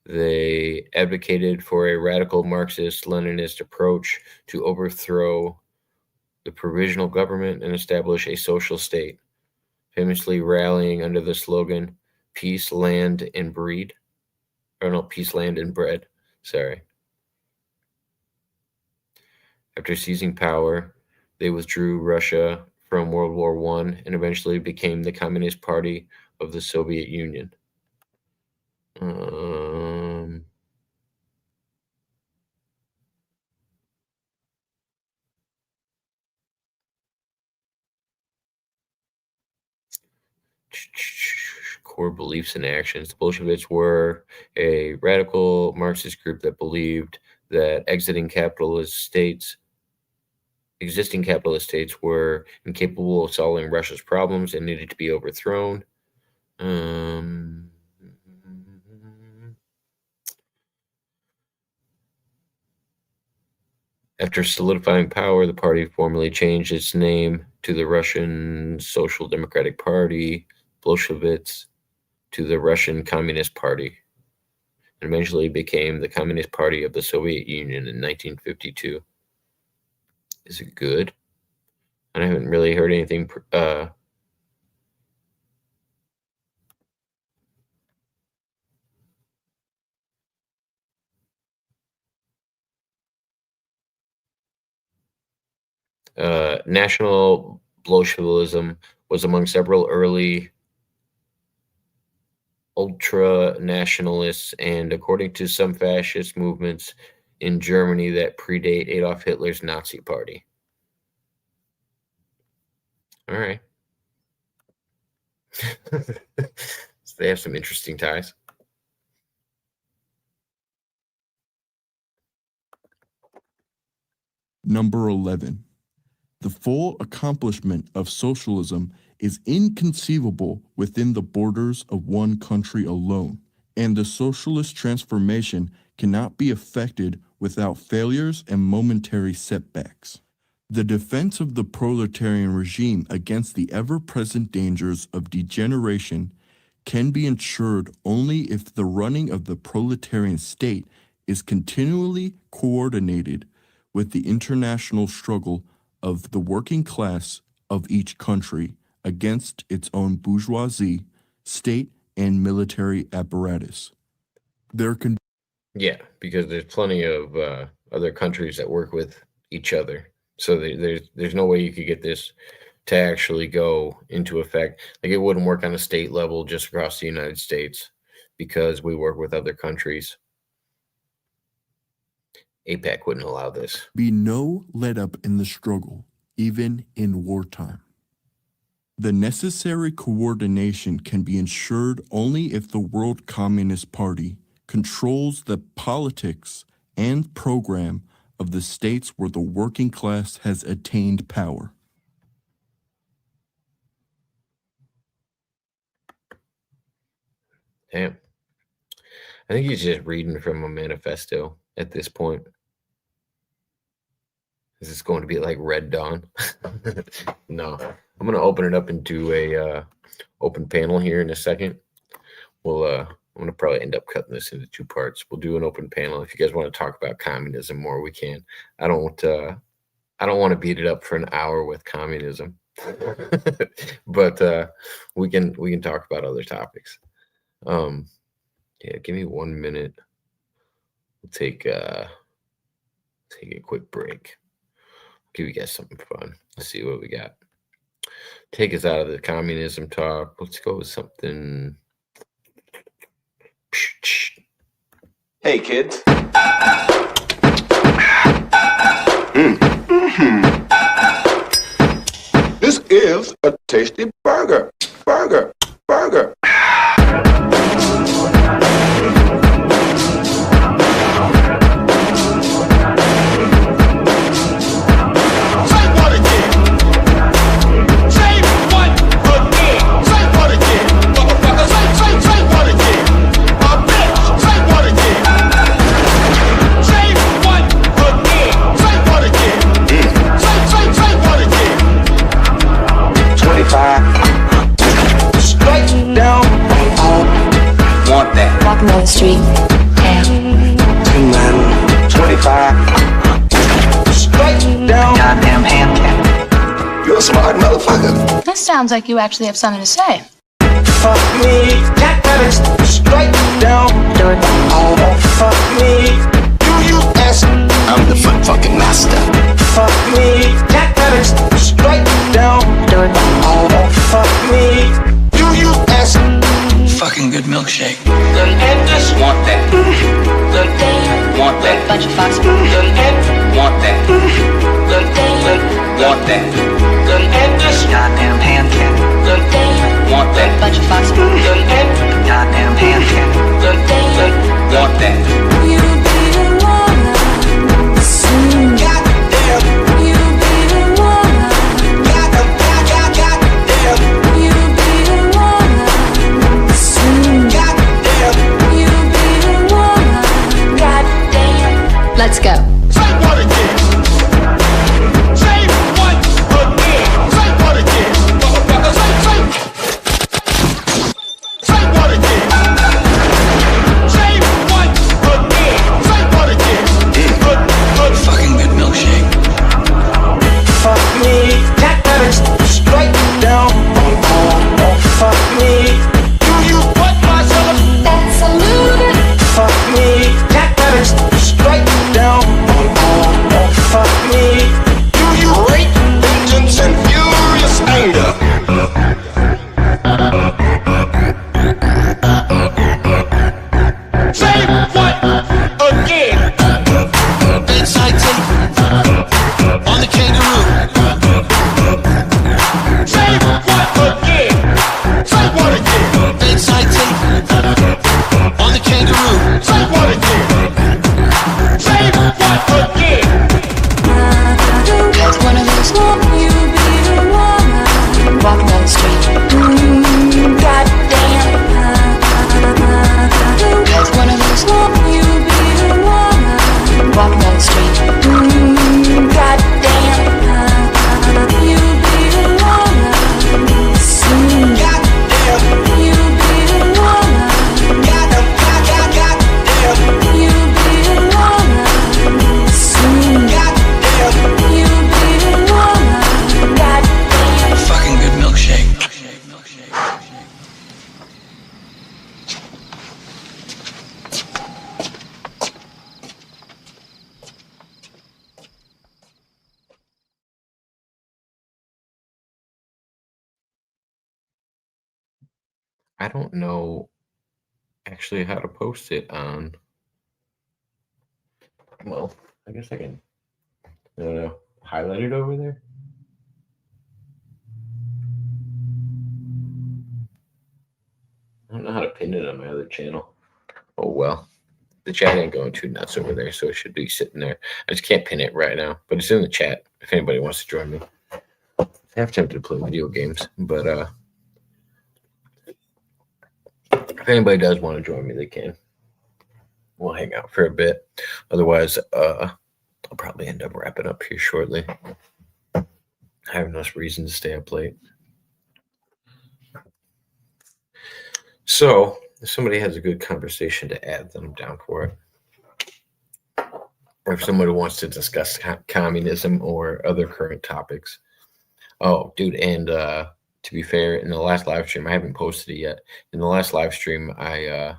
They advocated for a radical Marxist-Leninist approach to overthrow the provisional government and establish a social state, famously rallying under the slogan, peace, land, and breed. Or no, peace, land, and bread. Sorry. After seizing power, they withdrew Russia from World War I and eventually became the Communist Party of the Soviet Union. core beliefs and actions. The Bolsheviks were a radical Marxist group that believed that existing capitalist states were incapable of solving Russia's problems and needed to be overthrown. After solidifying power, the party formally changed its name to the Russian Social Democratic Party, Bolsheviks, to the Russian Communist Party, and eventually became the Communist Party of the Soviet Union in 1952. Is it good? I haven't really heard anything. National Bolshevism was among several early ultra-nationalists and, according to some fascist movements in Germany that predate Adolf Hitler's Nazi Party. All right. So they have some interesting ties. Number 11. The full accomplishment of socialism is inconceivable within the borders of one country alone, and the socialist transformation cannot be effected without failures and momentary setbacks. The defense of the proletarian regime against the ever-present dangers of degeneration can be ensured only if the running of the proletarian state is continually coordinated with the international struggle of the working class of each country against its own bourgeoisie, state, and military apparatus. Yeah, because there's plenty of other countries that work with each other. So there's no way you could get this to actually go into effect. Like, it wouldn't work on a state level just across the United States because we work with other countries. APAC wouldn't allow this. Be no let up in the struggle, even in wartime. The necessary coordination can be ensured only if the World Communist Party controls the politics and program of the states where the working class has attained power. Damn. I think he's just reading from a manifesto at this point. Is this going to be like Red Dawn? No. I'm going to open it up into a open panel here in a second. I'm going to probably end up cutting this into two parts. We'll do an open panel. If you guys want to talk about communism more, we can. I don't want to beat it up for an hour with communism. But we can talk about other topics. Yeah, give me 1 minute. We'll take a quick break. Give you guys something fun. Let's see what we got. Take us out of the communism talk. Let's go with something. Hey, kids. This is a tasty burger. Burger. Walking down the street. Damn. 25. Straight down. Goddamn handicap. You're a smart motherfucker. This sounds like you actually have something to say. Fuck me. Jack Rabbit. Straight down. Door. Oh, fuck me. U.S. I'm the fucking master. Fuck me. Jack Rabbit. Straight down. Door. Oh, fuck me. U.S. Fucking good milkshake. The enders want that. The want that. Bunch of fox. The end want that. The want that. The enders ass. Goddamn pancake. Want that? Bunch of fox. Goddamn pancake. Want that? You be the one soon. Goddamn. You be the one. Goddamn. You be the one soon. Goddamn. You be the one. Goddamn. Let's go. Say what again? Say what again? Say what again? Motherfucker, say what again? Say what again? Say what again? Fucking good milkshake. Fuck me, that is straight down. Fuck me, do you what myself? That's a little bit. Fuck me, that is straight down. Fuck me, do you rate vengeance and furious anger? Say what again? Bedside table on the kangaroo. Say what again? Say what again? Bedside table on the kangaroo. Say what again? Say what again? That's one of those. You be the one. Walking down the street. Goddamn. That's one of those. You be the one. Walking down the street. Goddamn. You be the one soon. Goddamn. You be the one. Goddamn. You be the one soon. Goddamn. You be the one. Goddamn. Fucking good milkshake. I don't know actually how to post it on. Well, I guess I can. I don't know. Highlight it over there. I don't know how to pin it on my other channel. Oh well. The chat ain't going too nuts over there, so it should be sitting there. I just can't pin it right now, but it's in the chat if anybody wants to join me. I'm half tempted to play video games, but if anybody does want to join me, they can. We'll hang out for a bit. Otherwise, I'll probably end up wrapping up here shortly. I have enough reason to stay up late. So, if somebody has a good conversation to add, then I'm down for it. Or if somebody wants to discuss communism or other current topics. Oh, dude, and to be fair, in the last live stream, I haven't posted it yet. In the last live stream, I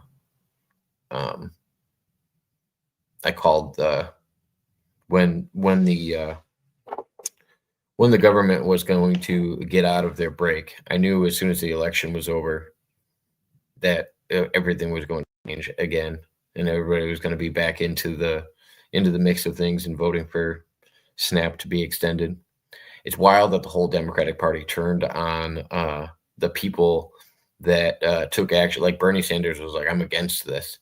called when the government was going to get out of their break. I knew as soon as the election was over that everything was going to change again, and everybody was going to be back into the mix of things and voting for SNAP to be extended. It's wild that the whole Democratic Party turned on the people that took action. Like Bernie Sanders was like, I'm against this,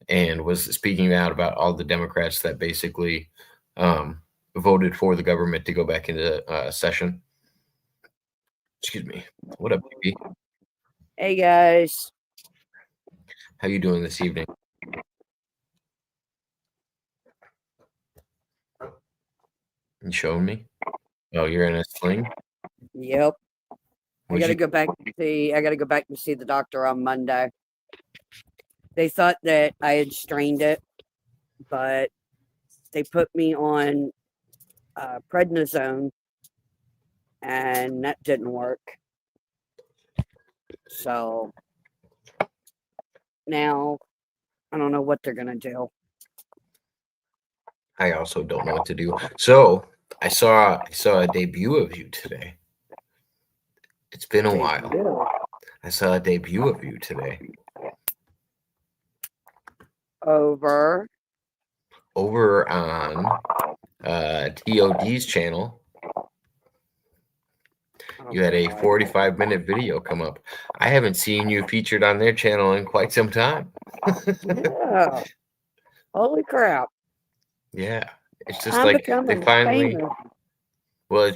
and was speaking out about all the Democrats that basically voted for the government to go back into session. Excuse me. What up, baby? Hey guys. How you doing this evening? You showing me? Oh, you're in a sling? Yep. I What'd gotta you- go back to see the doctor on Monday. They thought that I had strained it, but they put me on prednisone, and that didn't work. So now I don't know what they're gonna do. I also don't know what to do. So I saw a debut of you today. It's been a while. I saw a debut of you today. Over on TOD's channel. Oh, you had a 45-minute video come up. I haven't seen you featured on their channel in quite some time. Yeah. Holy crap. Yeah, it's just I'm like they becoming finally. famous. Well,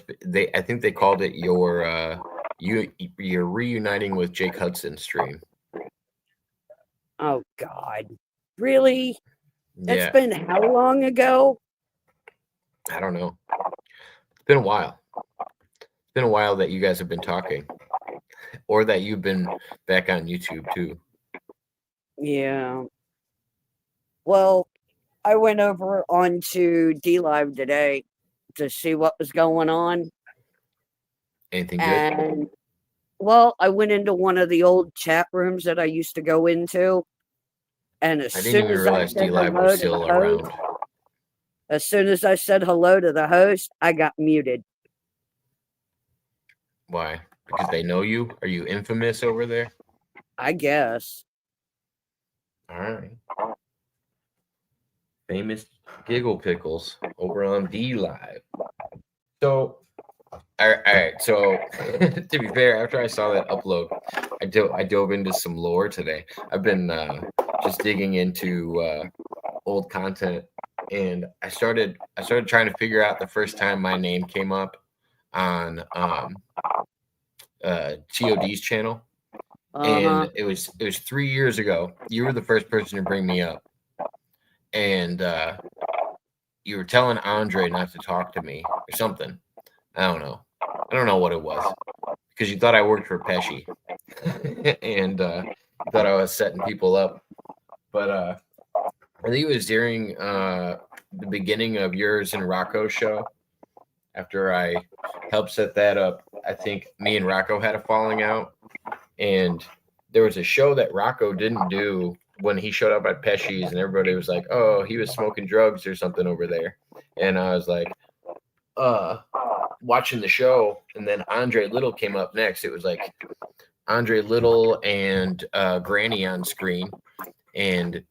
I think they called it your you're reuniting with Jake Hudson stream. Oh, God. Really? That's Yeah, been how long ago? I don't know. It's been a while. It's been a while that you guys have been talking, or that you've been back on YouTube too. Yeah. Well, I went over onto D Live today to see what was going on. Anything good? And, well, I went into one of the old chat rooms that I used to go into. And as I didn't soon even as I realize said D Live hello was to the still host, around. as soon as I said hello to the host, I got muted. Why? Because they know you? Are you infamous over there? I guess. All right. Famous Giggle Pickles over on D Live. So, all right. So, to be fair, after I saw that upload, I dove into some lore today. I've been just digging into old content, and I started trying to figure out the first time my name came up on TOD's channel, and it was 3 years ago. You were the first person to bring me up, and you were telling Andre not to talk to me or something. I don't know what it was, because you thought I worked for Pesci and thought I was setting people up. But I think it was during the beginning of yours and Rocco's show. After I helped set that up, I think me and Rocco had a falling out, and there was a show that Rocco didn't do when he showed up at Pesci's, and everybody was like, "Oh, he was smoking drugs or something over there," and I was like, watching the show, and then Andre Little came up next. It was like Andre Little and Granny on screen, and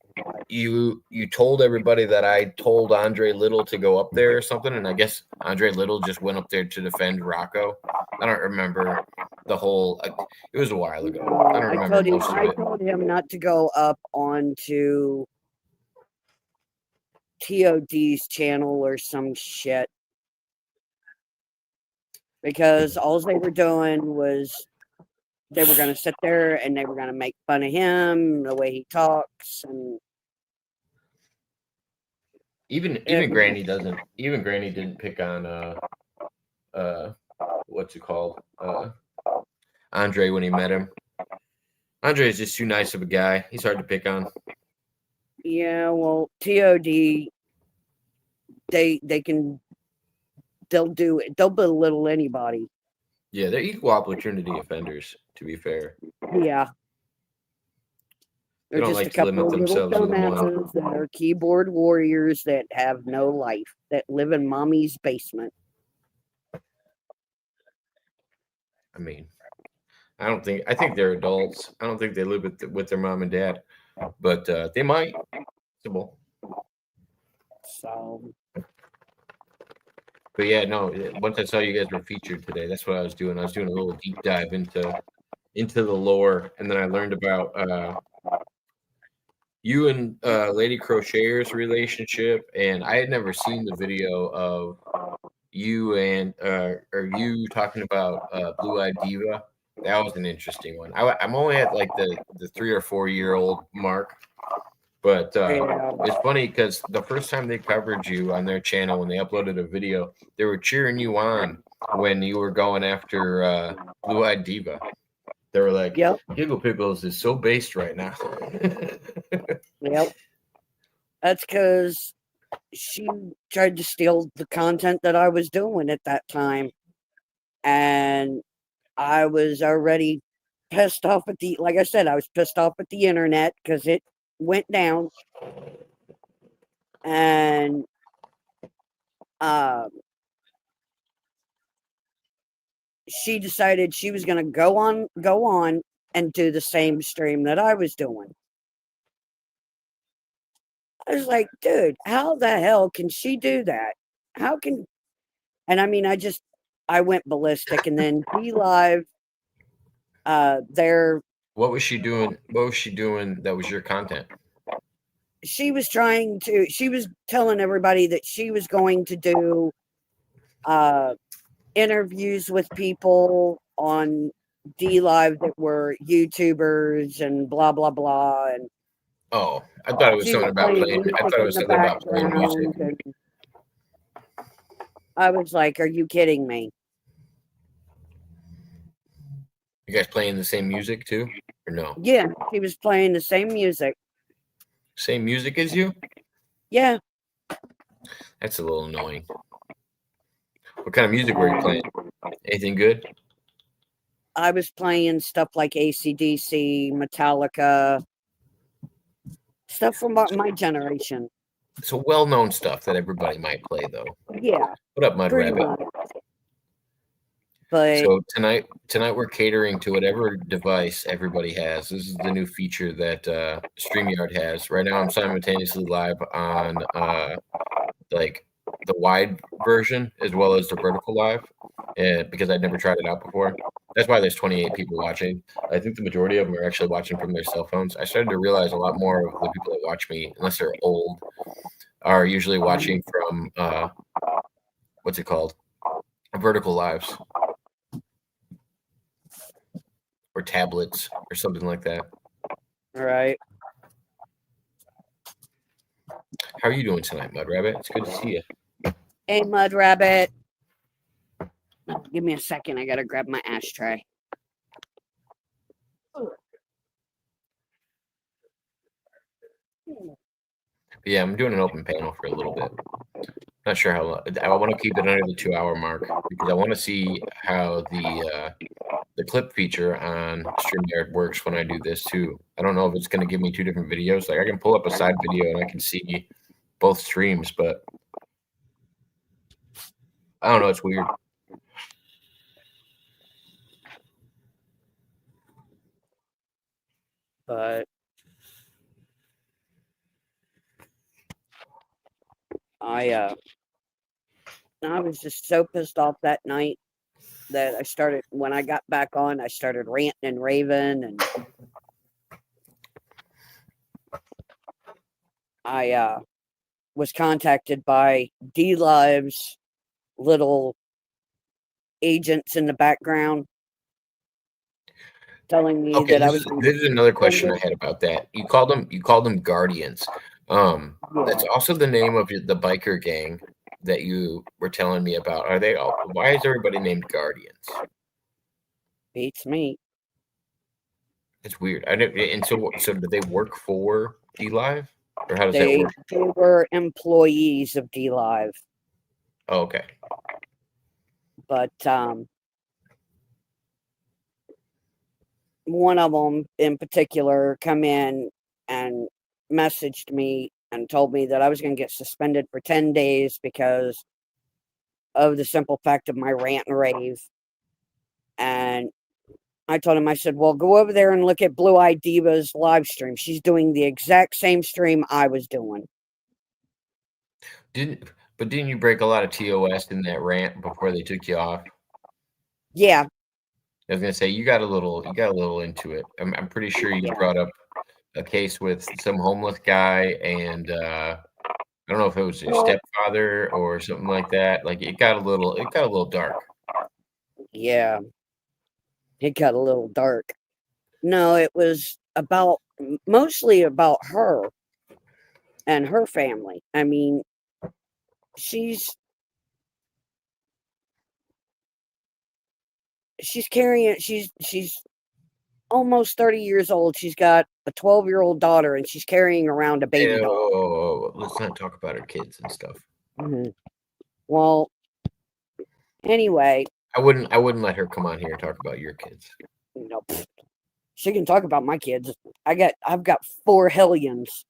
you told everybody that I told Andre Little to go up there or something, and I guess Andre Little just went up there to defend Rocco. I don't remember the whole. It was a while ago. I don't remember most of I it. told him not to go up onto TOD's channel or some shit, because all they were doing was they were going to sit there and they were going to make fun of him, the way he talks, and Even Granny doesn't. Even Granny didn't pick on what's it called? Andre when he met him. Andre is just too nice of a guy. He's hard to pick on. yeah, well, TOD, they'll belittle anybody. Yeah, they're equal opportunity offenders, to be fair. Yeah. They They're don't just like a to limit couple of little themselves with one. dumbasses that are keyboard warriors that have no life, that live in mommy's basement. I mean, I think they're adults. I don't think they live with their mom and dad, but they might. Possible. So, But yeah, no. Once I saw you guys were featured today, that's what I was doing. I was doing a little deep dive into the lore, and then I learned about you and Lady Crochet's relationship, and I had never seen the video of you and or you talking about Blue Eyed Diva. That was an interesting one. I'm only at like the 3 or 4 year old mark, but yeah. it's funny because the first time they covered you on their channel, when they uploaded a video, they were cheering you on when you were going after Blue Eyed Diva. They were like, Yep. Giggle Pickles is so based right now. Yep. That's because she tried to steal the content that I was doing at that time. And I was already pissed off at like I said, I was pissed off at the internet because it went down. And she decided she was going to go on and do the same stream that I was doing. I was like, dude, how the hell can she do that? How can, and I mean, I just I went ballistic, and then D Live, there What was she doing? What was she doing that was your content? she was telling everybody that she was going to do interviews with people on D Live that were YouTubers and blah blah blah, and Oh, I thought it was she something was about playing playing. I music thought it in was the something about playing background, music. and I was like, "Are you kidding me?" You guys playing the same music too, or no? Yeah, she was playing the same music. Same music as you? Yeah, That's a little annoying. What kind of music were you playing? Anything good? I was playing stuff like AC/DC, Metallica, stuff from my generation. So well-known stuff that everybody might play, though. Yeah, What up, pretty Mudrabbit? much. But So tonight we're catering to whatever device everybody has. This is the new feature that StreamYard has. Right now, I'm simultaneously live on like the wide version as well as the vertical live, because I'd never tried it out before. That's why there's 28 people watching. I think the majority of them are actually watching from their cell phones. I started to realize a lot more of the people that watch me, unless they're old, are usually watching from what's it called? Vertical lives. Or tablets or something like that. right. How are you doing tonight, Mudrabbit? It's good to see you. Hey, Mudrabbit. Give me a second. I gotta grab my ashtray. But yeah, I'm doing an open panel for a little bit. Not sure how long. I want to keep it under the 2-hour mark because I want to see how the clip feature on StreamYard works when I do this too. I don't know if it's going to give me two different videos. Like I can pull up a side video and I can see both streams, but I don't know. It's weird. But I was just so pissed off that night that when I got back on, I started ranting and raving, and I was contacted by D Live's little agents in the background telling me Okay, that I was this is another question I had about that. You called them guardians. That's also the name of the biker gang that you were telling me about. Are they all? Why is everybody named guardians? beats me. It's weird. I don't. And so do they work for D Live, or how does that They work? were employees of D Live, Oh, okay. but one of them in particular come in and messaged me and told me that I was going to get suspended for 10 days because of the simple fact of my rant and rave. And I told him, I said, well, go over there and look at Blue Eyed Diva's live stream. She's doing the exact same stream I was doing. Didn't you break a lot of TOS in that rant before they took you off? Yeah. I was gonna say you got a little into it. I'm pretty sure you brought up a case with some homeless guy, and I don't know if it was your stepfather or something like that. Like it got a little dark. Yeah. It got a little dark. No, it was mostly about her and her family. I mean, she's almost 30 years old. She's got a 12-year-old daughter, and she's carrying around a baby doll. Oh, let's not talk about her kids and stuff. Mm-hmm. Well, anyway, I wouldn't let her come on here and talk about your kids. She can talk about my kids. I've got 4 hellions,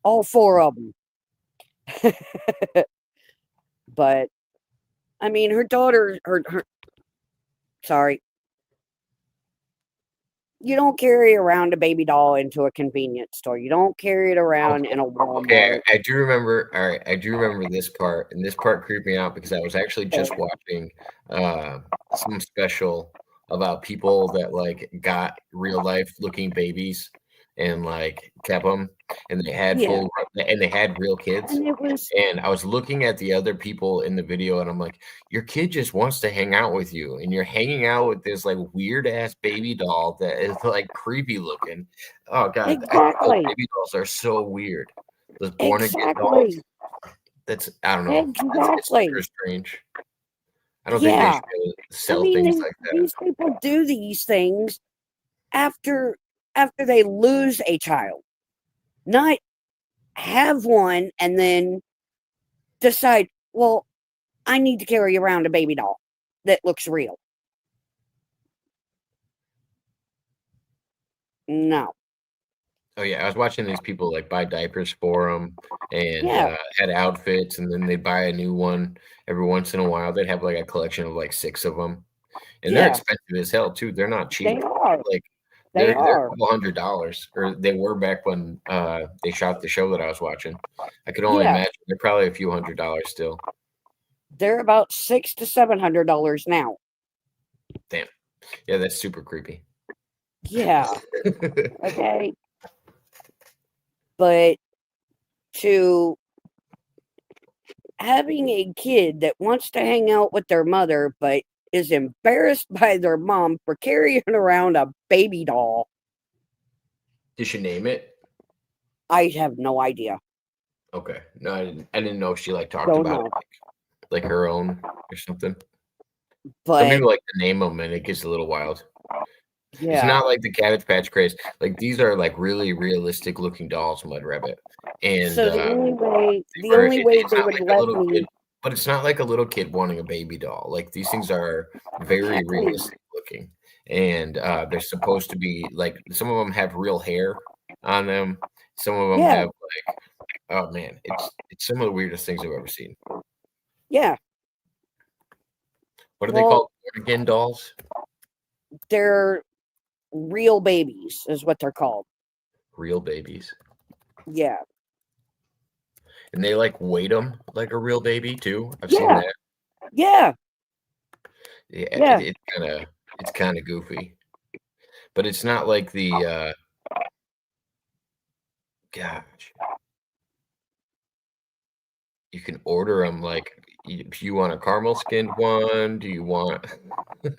all 4 of them. But I mean, her daughter, You don't carry around a baby doll into a convenience store. You don't carry it around in a Walmart. Okay, I do remember. All right, I do remember this part, and this part creeped me out because I was actually just watching some special about people that like got real life looking babies and like kept them, and they had Yeah. and they had real kids. And it was And I was looking at the other people in the video, and I'm like, your kid just wants to hang out with you, and you're hanging out with this like weird ass baby doll that is like creepy looking. Oh god, exactly, those baby dolls are so weird. Those born again dolls. exactly, That's I don't know. It's exactly. super strange. I don't think they Yeah. should I sell mean, things like that. these people do these things after they lose a child, not have one and then decide, well, I need to carry around a baby doll that looks real. No. Oh yeah, I was watching these people like buy diapers for them and Yeah. had outfits, and then they'd buy a new one every once in a while. They'd have like a collection of like 6 of them, and they're Yeah. expensive as hell too. They're not They cheap. are. Like They they're are. a couple $100s, or they were back when they shot the show that I was watching. I could only Yeah. imagine they're probably a few $100s still. They're about $600 to $700 now. Damn, yeah, that's super creepy. Yeah. Okay. But to having a kid that wants to hang out with their mother, but is embarrassed by their mom for carrying around a baby doll, Did she name it? I have no idea. Okay, no, I didn't know if she like talked Don't about know. it like her own or something. Some But people like to name them, and it gets a little wild. It's yeah. not like the Cabbage Patch craze. Like these are like really realistic looking dolls, Mudrabbit. And So the only way it's they not would like a let little me kid, but it's not like a little kid wanting a baby doll. Like these things are very Exactly. realistic looking, and they're supposed to be like some of them have real hair on them. Some of them Yeah. have like, oh man, it's some of the weirdest things I've ever seen. Yeah. What are they Well, called? Born again dolls? they're real babies is what they're called. Real babies. Yeah. And they like weight them like a real baby too. I've seen Yeah. that. Yeah. Yeah, Yeah. it's kind of goofy, but it's not like the gosh. You can order them like if you want a caramel skinned one. Do you want? Do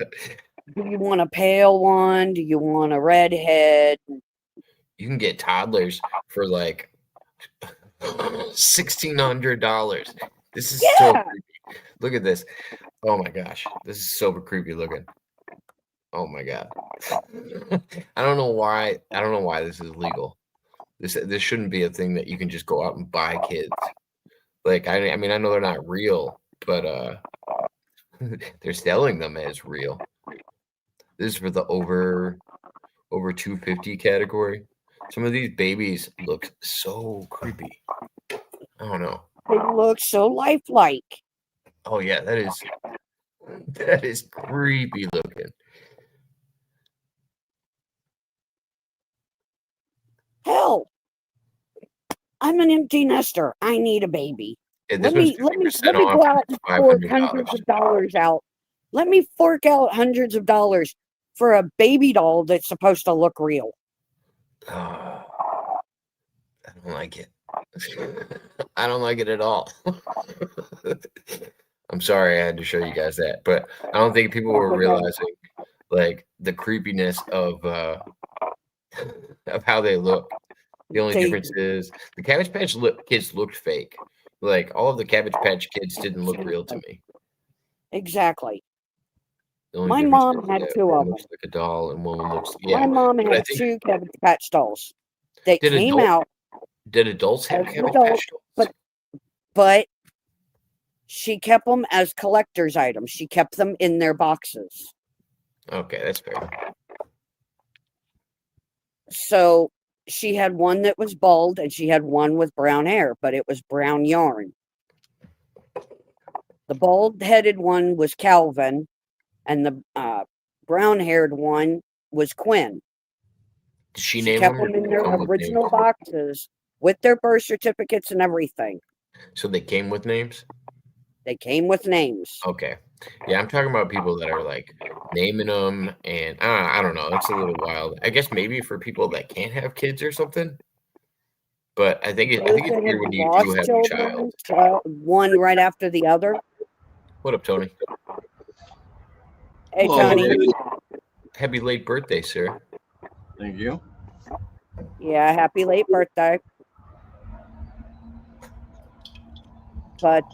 you want a pale one? Do you want a redhead? You can get toddlers for like $1,600. This is so Yeah. creepy. Look at this. Oh my gosh, this is so creepy looking. Oh my god. I don't know why. I don't know why this is legal. This shouldn't be a thing that you can just go out and buy kids. Like I mean I know they're not real, but they're selling them as real. This is for the over 250 category. Some of these babies look so creepy. I don't know. They look so lifelike. Oh yeah, that is creepy looking. Hell, I'm an empty nester. I need a baby. Yeah, Let this me one's 50% go off. out It's and fork $500. hundreds of dollars out. Let me fork out hundreds of dollars for a baby doll that's supposed to look real. I don't like it. I don't like it at all. I'm sorry I had to show you guys that, but I don't think people were realizing like the creepiness of how they look. The only difference is the Cabbage Patch kids looked fake. Like all of the Cabbage Patch kids didn't look real to me. Exactly. The only My difference mom is had that 2 one of them. looks like a doll and one looks My mom but I had think 2 Cabbage Patch dolls that Did came adult- out, did adults have as Cabbage adults, Patch dolls? but she kept them as collector's items. She kept them in their boxes. Okay, that's fair. So she had one that was bald and she had one with brown hair, but it was brown yarn. The bald-headed one was Calvin, and the brown-haired one was Quinn. Did she She name kept them? them in their original boxes with their birth certificates and everything. So they came with names? They came with names. Okay. Yeah, I'm talking about people that are like naming them, and I don't know. It's a little wild. I guess maybe for people that can't have kids or something. But I think it's Those that weird have when you lost do have a children, child. one right after the other. What up, Tony? Hey, Hello, Tony. ladies. Happy late birthday, sir. Thank you. Yeah, happy late birthday. But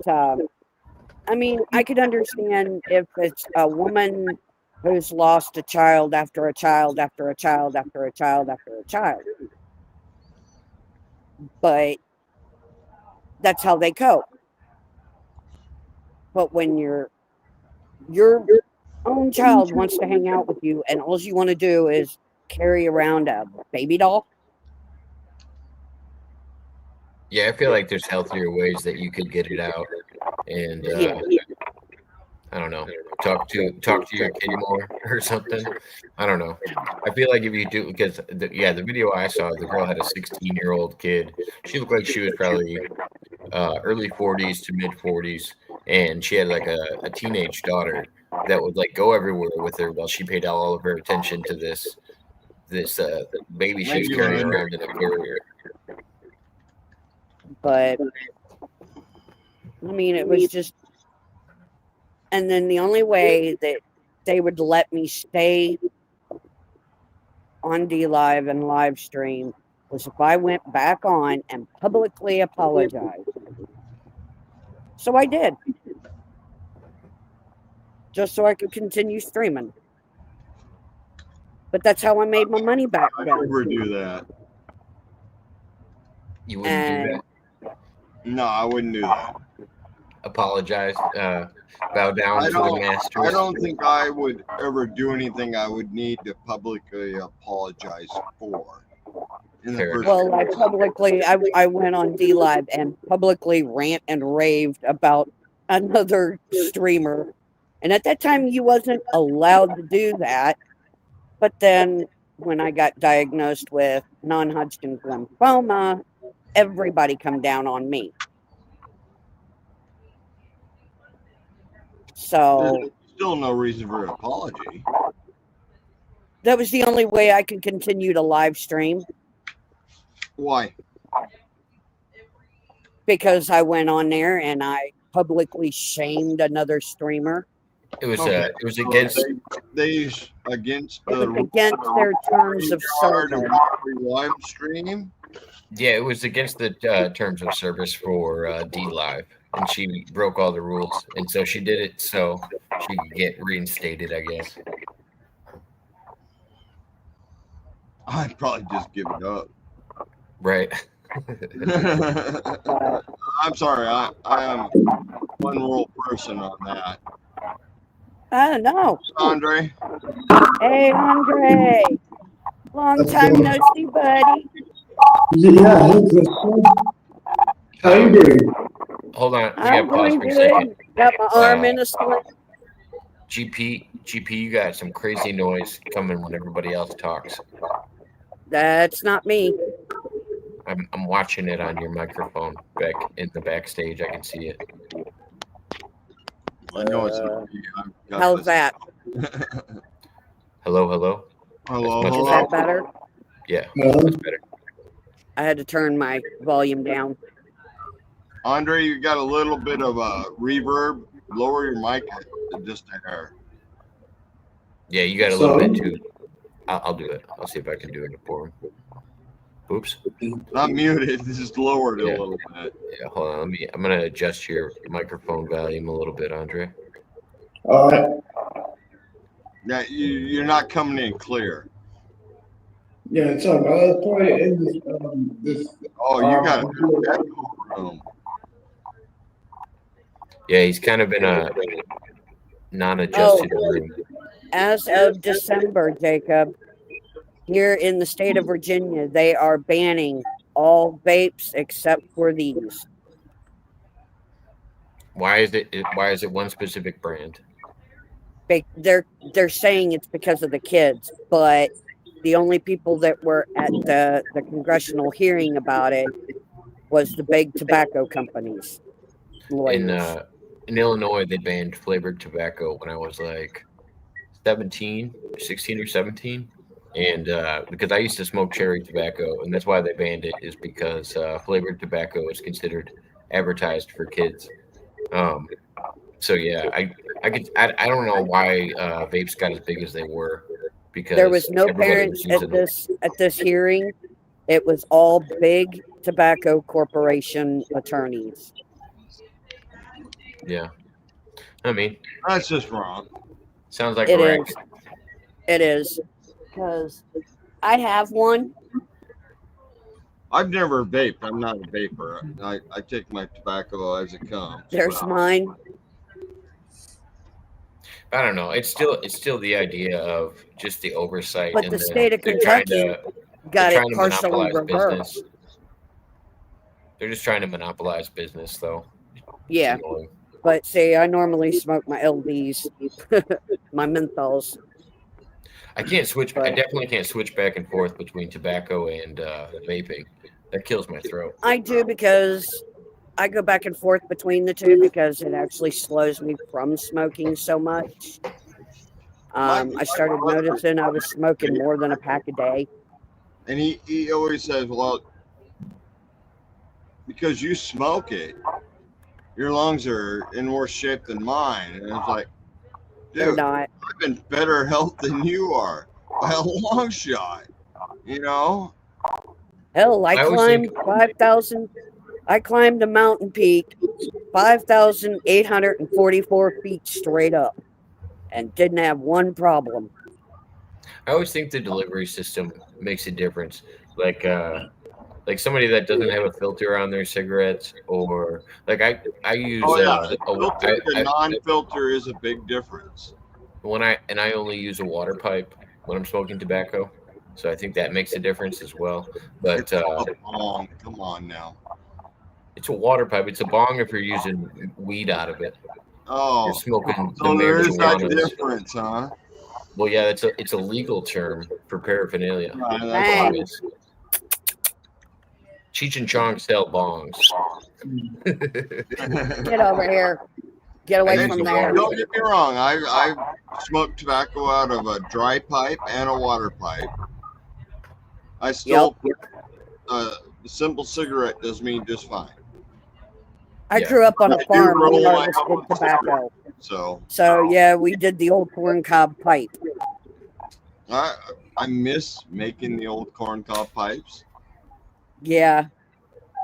I mean, I could understand if it's a woman who's lost a child after a child after a child after a child after a child. But that's how they cope. But when your own child wants to hang out with you and all you want to do is carry around a baby doll, Yeah, I feel like there's healthier ways that you could get it out, and yeah. I don't know, talk to your kid more or something. I don't know. I feel like if you do, because the video I saw, the girl had a 16-year-old kid. She looked like she was probably early 40s to mid 40s, and she had like a teenage daughter that would like go everywhere with her while she paid all of her attention to this baby she was carrying around in a carrier. But I mean, it was just, and then the only way that they would let me stay on D Live and live stream was if I went back on and publicly apologized. So I did, just so I could continue streaming. But that's how I made my money back I then. never do that. You wouldn't do And that? No, I wouldn't do that. Apologize, bow down I to the don't. masters. I don't think I would ever do anything I would need to publicly apologize for. In the Fair first well, I place. publicly, I went on D Live and publicly rant and raved about another streamer. And at that time, you wasn't allowed to do that. But then when I got diagnosed with non-Hodgkin's lymphoma, everybody come down on me. So There's still no reason for an apology. that was the only way I could continue to live stream, Why? because I went on there and I publicly shamed another streamer. It was Okay. it was So against they against It the was against their terms of regard service. free live stream. yeah, it was against the terms of service for D Live, and she broke all the rules, and so she did it so she could get reinstated, I guess. I'd probably just give it up. Right. I'm sorry. I am one rule person on that. I don't know. Andre, Hey, Andre. Long time no see, buddy. Yeah, hey, Christian. How you doing? Hold on, we I'm got pause doing for a second. good. Got my arm in a sling. GP, you got some crazy noise coming when everybody else talks. That's not me. I'm watching it on your microphone back in the backstage. I can see it. I know it's not me. I've got How's this. that? Hello. Hello, That's much Is hello. that better? Yeah, Hello? that's better. I had to turn my volume down. Andre, you got a little bit of a reverb. Lower your mic just a hair. Yeah, you got a little bit Sorry? too. I'll do it. I'll see if I can do it for him. Oops. Not muted, just lowered it Yeah. a little bit. Yeah, hold on. I'm gonna adjust your microphone volume a little bit, Andre. All right. Yeah, you're not coming in clear. Yeah, it's all right. I was probably in this. Oh, you got an echo room. Yeah, he's kind of in a non-adjusted room. As of December, Jacob, here in the state of Virginia, they are banning all vapes except for these. Why is it one specific brand? They're saying it's because of the kids, but the only people that were at the congressional hearing about it was the big tobacco companies. Lawyers. In Illinois, they banned flavored tobacco when I was like 16 or 17. And because I used to smoke cherry tobacco, and that's why they banned it, is because flavored tobacco is considered advertised for kids. So yeah, I don't know why vapes got as big as they were, because There was no everybody parents was at using this hearing. It was all big tobacco corporation attorneys. Yeah, I mean, That's just wrong. sounds like It a is. racket. It is. Because I have one. I've never vaped. I'm not a vapor. I take my tobacco as it comes. There's but- mine. I don't know. It's still the idea of just the oversight. But and the then state of they're trying Kentucky to- got they're it trying to partially monopolize reversed. business. They're just trying to monopolize business, though. It's Yeah. annoying. But see, I normally smoke my LDs, my menthols. I can't switch. I But- definitely can't switch back and forth between tobacco and vaping. That kills my throat. I do because I go back and forth between the two because it actually slows me from smoking so much. I started noticing I was smoking more than a pack a day. And he always says, well, because you smoke it, your lungs are in worse shape than mine. And it's like, They're dude, not. I'm in better health than you are by a long shot. You know? Hell, I I always climbed 5,000. I climbed a mountain peak, 5,844 feet straight up, and didn't have one problem. I always think the delivery system makes a difference. Like somebody that doesn't have a filter on their cigarettes, or like I use Oh yeah, the a- filter to I- non-filter is a big difference. I only use a water pipe when I'm smoking tobacco, so I think that makes a difference as well. But It's a bong. Come on now. it's a water pipe. It's a bong if you're using weed out of it. Oh, You're smoking the so there is that marijuanas. difference, huh? Well, yeah, it's a legal term for paraphernalia. Right, That's Hey. what it is. Cheech and Chong sell bongs. Get over here. Get away And from there. don't get me wrong. I smoked tobacco out of a dry pipe and a water pipe. I still the simple cigarette does me just fine. I Yeah. grew up on I a do farm. roll We my harvested own tobacco. So So, yeah, we did the old corn cob pipe. I miss making the old corncob pipes, Yeah.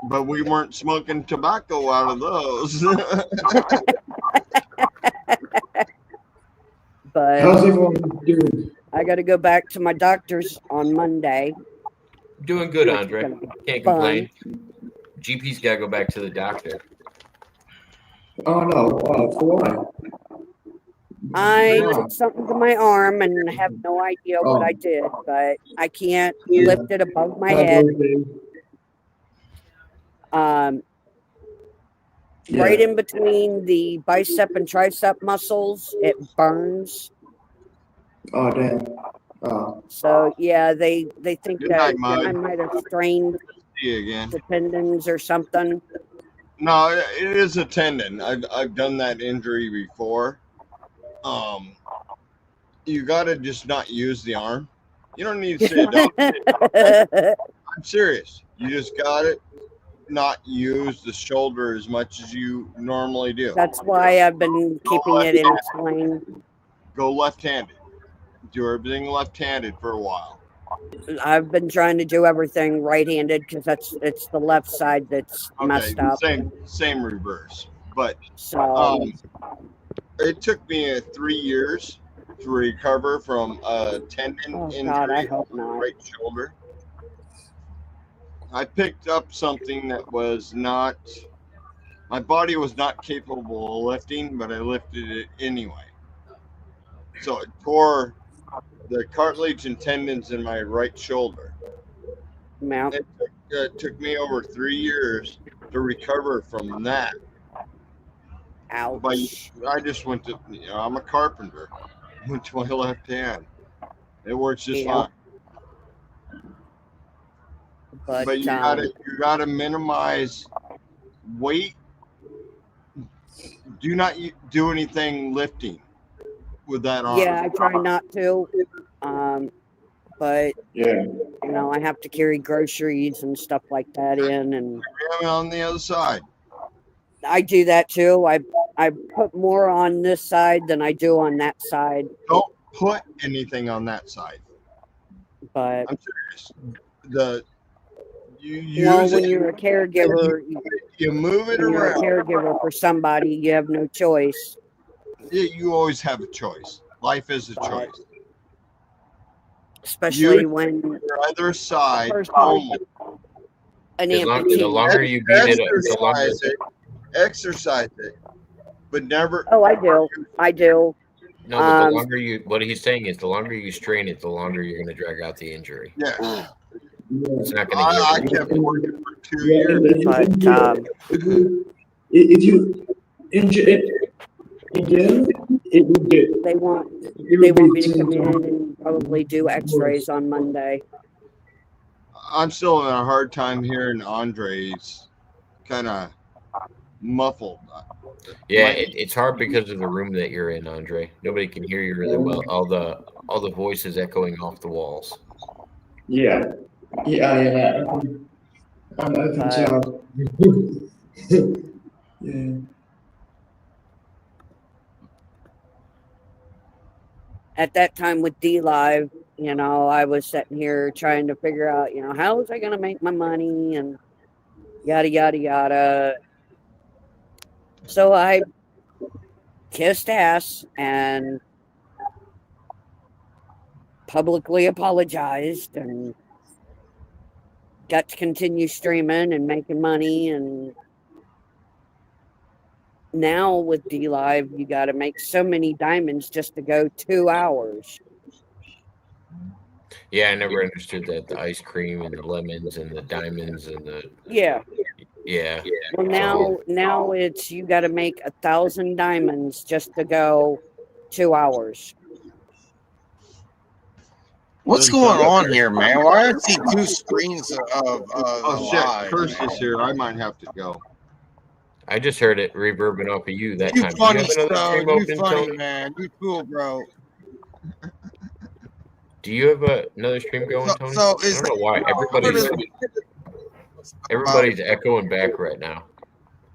but we weren't smoking tobacco out of those. But How's everyone doing? I got to go back to my doctor's on Monday. Doing good, Which is Andre. gonna be Can't fun. complain. GP's got to go back to the doctor. Oh no, for what? I Wow. did something to my arm and have no idea what Oh. I did, but I can't Yeah. lift it above my How's head. everything? Yeah. Right in between the bicep and tricep muscles, it burns. Oh damn. Oh. So yeah, they think Good that night, I Mike. might have strained See you again. the tendons or something. No, it is a tendon. I've done that injury before. You gotta just not use the arm. You don't need to see a doctor. I'm serious. You just gotta not use the shoulder as much as you normally do. That's why I've been keeping it in plane. Go left-handed. Do everything left-handed for a while. I've been trying to do everything right-handed because it's the left side that's Okay, messed up. same reverse. But So it took me 3 years to recover from a tendon oh injury God, I on hope the not. right shoulder. I picked up something that was not, my body was not capable of lifting, but I lifted it anyway. So it tore the cartilage and tendons in my right shoulder. Mount. It took me over 3 years to recover from that. Ouch. But I just went to, I'm a carpenter. Went to my left hand. It works just Yeah. fine. But you gotta minimize weight. Do not do anything lifting with that arm. yeah, I try not to. But Yeah. you know, I have to carry groceries and stuff like that in, and On the other side. I do that too. I put more on this side than I do on that side. Don't put anything on that side. But I'm serious. You use well, when it, you're a caregiver, you move it when you're a around. caregiver for somebody, you have no choice. You always have a choice. Life is a choice. Especially You- when Your other side First only. an The amputee. longer you beat it, the longer. Exercise it, but never. Oh, I do. I do. No, but the longer you, what he's saying is, the longer you strain it, the longer you're going to drag out the injury. Yes. It's not going to I heal. kept working for 2 Yeah, years. But if you injure it again, it would get. they want It they would want me be to come in 10 and probably do X-rays on Monday. I'm still having a hard time hearing Andre's kind of muffled. Yeah, it's hard because of the room that you're in, Andre. Nobody can hear you really well. All the voices echoing off the walls. Yeah. Yeah. I can tell. Yeah. At that time with D Live, you know, I was sitting here trying to figure out, you know, how was I going to make my money and yada yada yada. So I kissed ass and publicly apologized and got to continue streaming and making money. And now with D Live, you got to make so many diamonds just to go 2 hours. Yeah, I never understood that. The ice cream and the lemons and the diamonds and the Yeah. yeah. Well, now it's you got to make 1,000 diamonds just to go 2 hours. What's going on here, man? Why I see two screens of Oh shit, live? Curse is here. I might have to go. I just heard it reverbing off of you that You time. funny, Do you have another bro. stream You open, funny, Tony? man. You cool, bro. Do you have another stream going, Tony? So I is don't know why everybody's echoing back right now,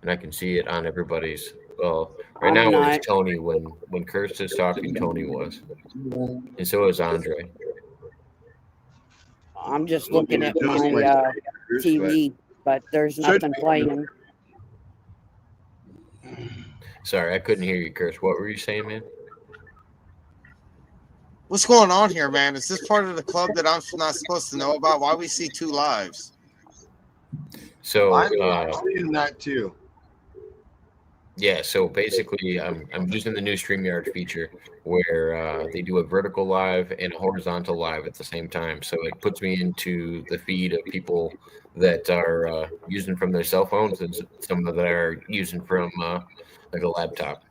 and I can see it on everybody's. Well, right I'm now not. it's Tony. When Curse is talking, Tony was, and so is Andre. I'm just looking at my TV, but there's nothing playing. Sorry, I couldn't hear you, Curse. What were you saying, man? What's going on here, man? Is this part of the club that I'm not supposed to know about? Why we see two lives? So I'm seeing that too. yeah, so basically, I'm using the new StreamYard feature where they do a vertical live and a horizontal live at the same time. So it puts me into the feed of people that are using from their cell phones and some of that are using from like a laptop.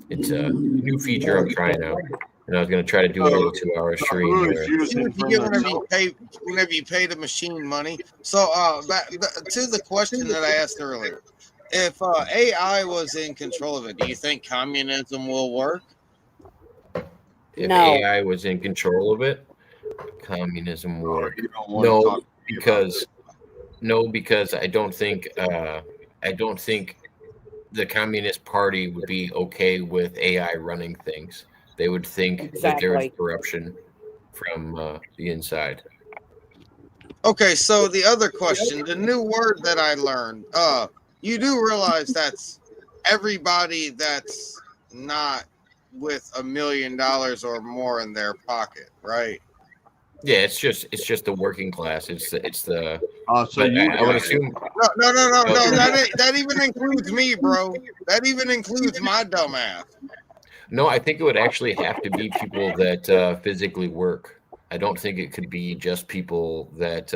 It's a new feature I'm trying out, and I was going to try to do a little 2-hour stream. Where, Whenever you pay the machine money. So back to the question that I asked earlier. If AI was in control of it, do you think communism will work? if No. AI was in control of it, communism would work. You don't want to No, talk because I don't think the Communist Party would be okay with AI running things. They would think that there is Exactly. corruption from the inside. Okay, so the other question, the new word that I learned, you do realize that's everybody that's not with $1 million or more in their pocket, right? Yeah, it's just the working class. It's the. so But you I would assume. No. That even includes me, bro. That even includes my dumb ass. No, I think it would actually have to be people that physically work. I don't think it could be just people that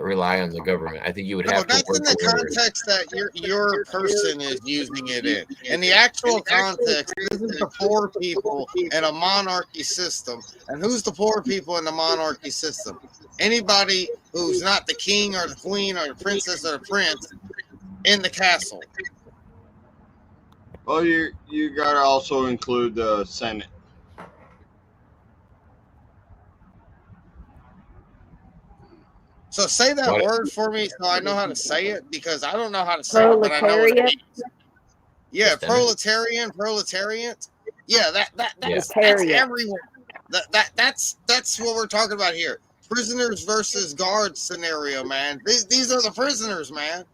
rely on the government. I think you would No, have to that's work in the where- context that your person is using it in. In the actual context, this is the poor people in a monarchy system. And who's the poor people in the monarchy system? Anybody who's not the king or the queen or the princess or the prince in the castle. Well, you gotta also include the Senate. So say that What? word for me so I know how to say it, because I don't know how to say it, but I know what it Proletariat. means. Yeah, The Senate? proletariat. Yeah, that's Proletariat. everyone. That's what we're talking about here. Prisoners versus guards scenario, man. These are the prisoners, man.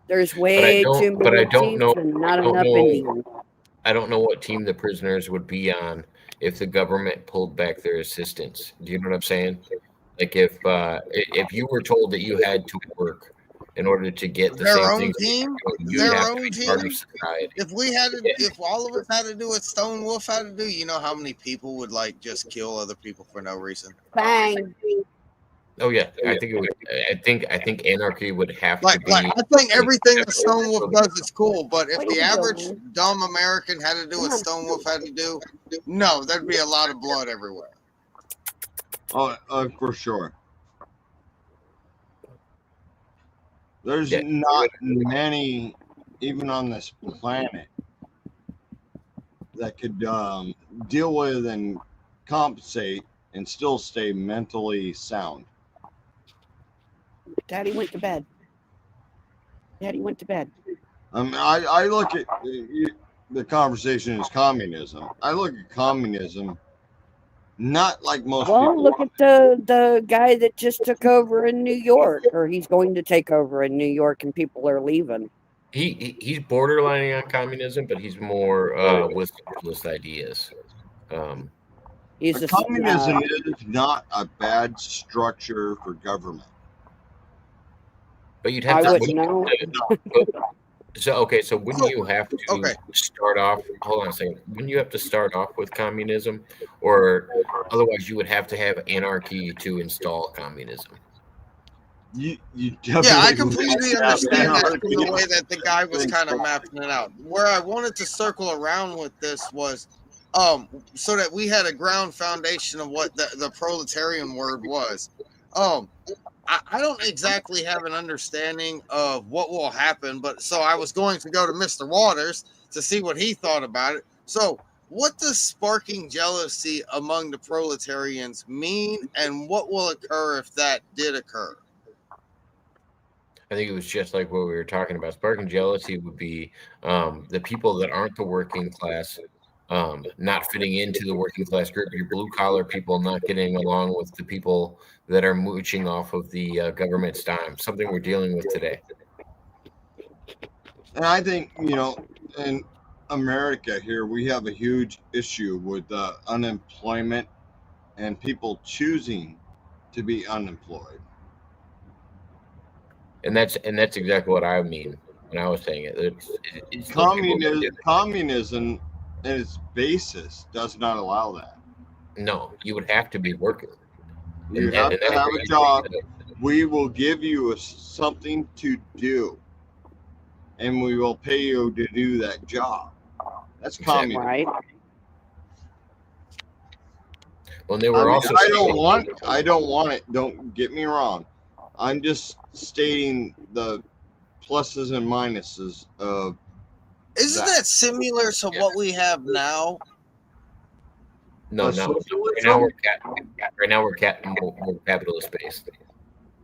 There's way too but I many don't chiefs know. and I not don't enough know. Indians. I don't know what team the prisoners would be on if the government pulled back their assistance. Do you know what I'm saying? Like if you were told that you had to work in order to get the Their same own things, team? you'd Their have to own be part team? of society. If we had to, if all of us had to do what Stone Wolf had to do, you know how many people would like just kill other people for no reason? Bang. Oh yeah, I think it would. I think anarchy would have to Like be. I think everything that Stone Wolf does is cool, but if Where the you average going? dumb American had to do what Stone Wolf had to do, no, there'd be a lot of blood everywhere. Oh, for sure. There's Yeah. not many, even on this planet, that could deal with and compensate and still stay mentally sound. Daddy went to bed. Daddy went to bed. I look at the conversation as communism. I look at communism not like most Well, people. look at the guy that just took over in New York, or he's going to take over in New York, and people are leaving. He's borderlining on communism, but he's more with socialist ideas. He's a Communism is not a bad structure for government. But you'd have I to. wouldn't know. So wouldn't you have to start off? Hold on a second. Wouldn't you have to start off with communism, or otherwise you would have to have anarchy to install communism? You Yeah, I completely understand that anarchy. from the way that the guy was kind of mapping it out. Where I wanted to circle around with this was, so that we had a ground foundation of what the proletarian word was. I don't exactly have an understanding of what will happen, but so I was going to go to Mr. Waters to see what he thought about it. So, what does sparking jealousy among the proletarians mean, and what will occur if that did occur? I think it was just like what we were talking about. Sparking jealousy would be the people that aren't the working class not fitting into the working class group. Your blue collar people not getting along with the people that are mooching off of the government's dime. Something we're dealing with today. And I think, in America here, we have a huge issue with unemployment and people choosing to be unemployed. And that's exactly what I mean when I was saying it. It's Communism in its basis does not allow that. No, you would have to be working. You have to have a job. We will give you something to do, and we will pay you to do that job. That's communism. Right. Well, they were also. I don't want it. Don't get me wrong. I'm just stating the pluses and minuses of. Isn't that similar to what we have now? No. Right now we're capitalist based.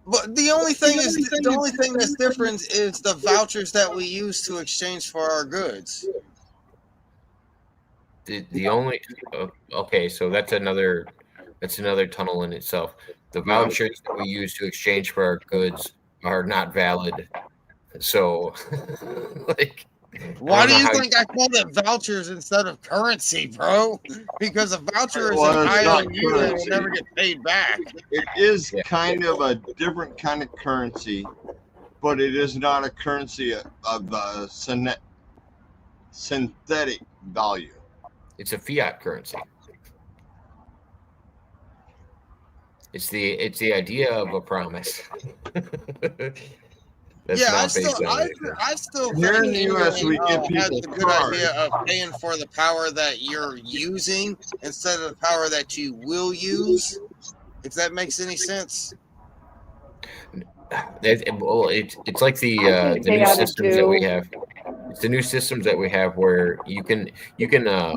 But the only thing that's different is the vouchers that we use to exchange for our goods. The only okay, so that's another tunnel in itself. The vouchers that we use to exchange for our goods are not valid. So, like. Why do you think I call it vouchers instead of currency, bro? Because a voucher is an IOU that will never get paid back. It is kind of a different kind of currency, but it is not a currency of synthetic value. It's a fiat currency. It's the idea of a promise. That's Yeah, not based on anything. I still Here think in the US, we give has people the good idea of paying for the power that you're using instead of the power that you will use. If that makes any sense. It's like the they new oughta systems that we do- have. It's the new systems that we have where you can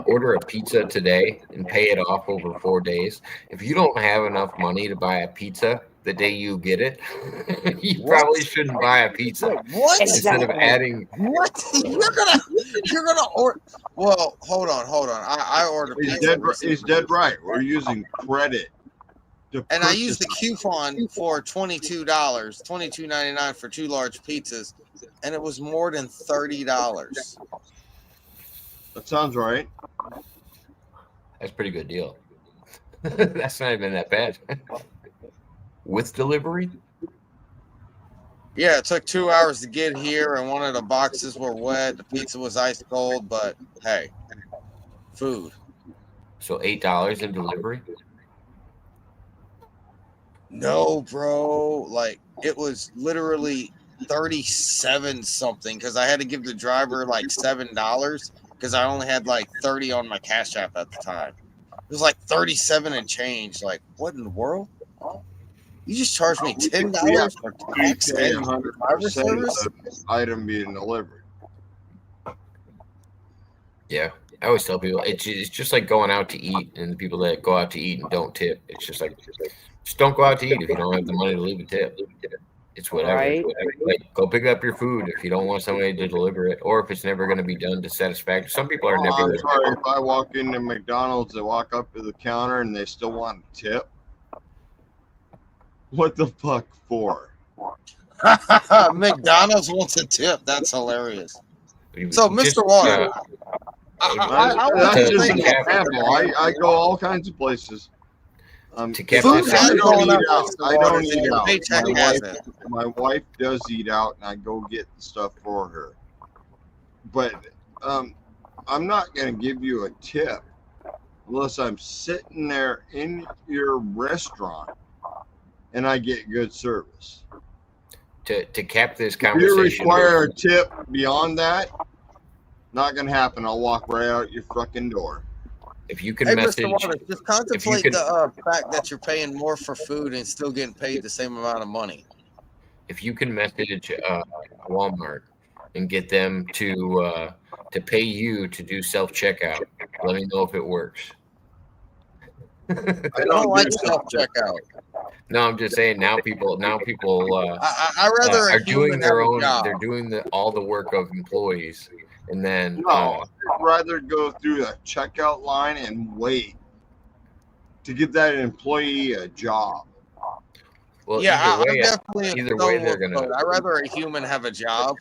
order a pizza today and pay it off over 4 days. If you don't have enough money to buy a pizza the day you get it, you probably shouldn't buy a pizza. What? Instead of adding what? You're gonna order. Well, hold on. I ordered pizza. He's dead right. We're using credit. And I used the coupon for $22.99 for 2 large pizzas, and it was more than $30. That sounds right. That's a pretty good deal. That's not even that bad. With delivery? Yeah, it took 2 hours to get here, and one of the boxes were wet. The pizza was ice cold, but hey, food. So $8 in delivery? No, bro. Like, it was literally 37 something because I had to give the driver like $7 because I only had like 30 on my Cash App at the time. It was like 37 and change. Like, what in the world? You just charged me $10 for tax and driver service? Item being delivered. Yeah. I always tell people it's just like going out to eat, and the people that go out to eat and don't tip. It's just like, just don't go out to eat if you don't have the money to leave a tip. It's whatever. Right. Like, go pick up your food if you don't want somebody to deliver it, or if it's never going to be done to satisfaction. Some people are never. I'm sorry, if I walk into McDonald's, they walk up to the counter and they still want a tip. What the fuck for? McDonald's wants a tip. That's hilarious. So, Mr. Water, that's just an example. I go all kinds of places. To cap food, this I out, don't eat out. I don't eat out. Paycheck has it. My wife does eat out, and I go get the stuff for her. But I'm not going to give you a tip unless I'm sitting there in your restaurant and I get good service. To cap this If conversation, you require a tip beyond that, not going to happen. I'll walk right out your fucking door. if you can Hey, message, Mr. Waters, just contemplate can- the fact that you're paying more for food and still getting paid the same amount of money. if you can message Walmart and get them to pay you to do self checkout, let me know if it works. I don't like self checkout. No, I'm just saying now people I rather are a doing human their have a own. job. They're doing all the work of employees, and then No, I'd rather go through a checkout line and wait to give that employee a job. well, Yeah, either way, I'm definitely a either way they're stone gonna. I'd rather a human have a job.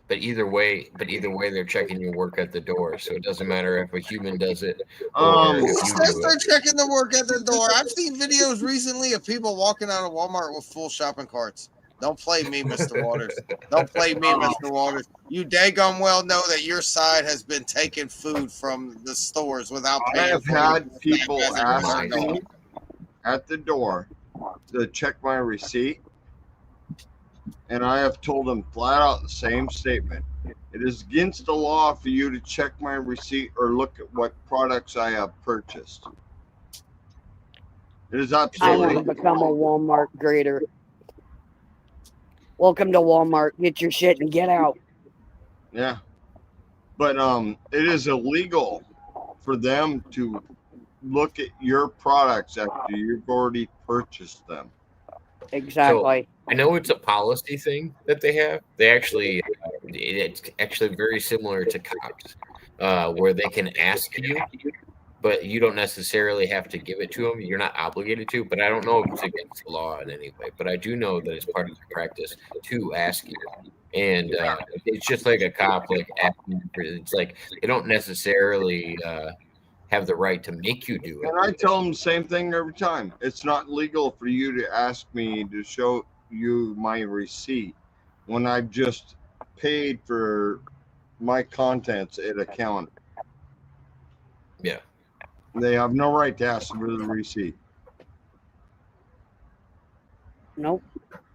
But either way, they're checking your work at the door, so it doesn't matter if a human does it or Um, if Who you says do they're it. checking the work at the door? I've seen videos recently of people walking out of Walmart with full shopping carts. Don't play me, Mr. Waters. Don't play me, Mr. Waters. You daggone well know that your side has been taking food from the stores without I paying have for had it. people That ask hasn't been me at the door to check my receipt, and I have told them flat out the same statement. It is against the law for you to check my receipt or look at what products I have purchased. It is I absolutely. want to become a Walmart grader. Welcome to Walmart. Get your shit and get out. Yeah. But it is illegal for them to look at your products after you've already purchased them. Exactly. I know it's a policy thing that they have. They actually, it's actually very similar to cops, where they can ask you, but you don't necessarily have to give it to them. You're not obligated to, but I don't know if it's against the law in any way. But I do know that it's part of the practice to ask you. And it's just like a cop, like asking for, it's like they don't necessarily have the right to make you do it. And I tell them the same thing every time. It's not legal for you to ask me to show you my receipt when I've just paid for my contents at a counter. Yeah. They have no right to ask for the receipt. Nope.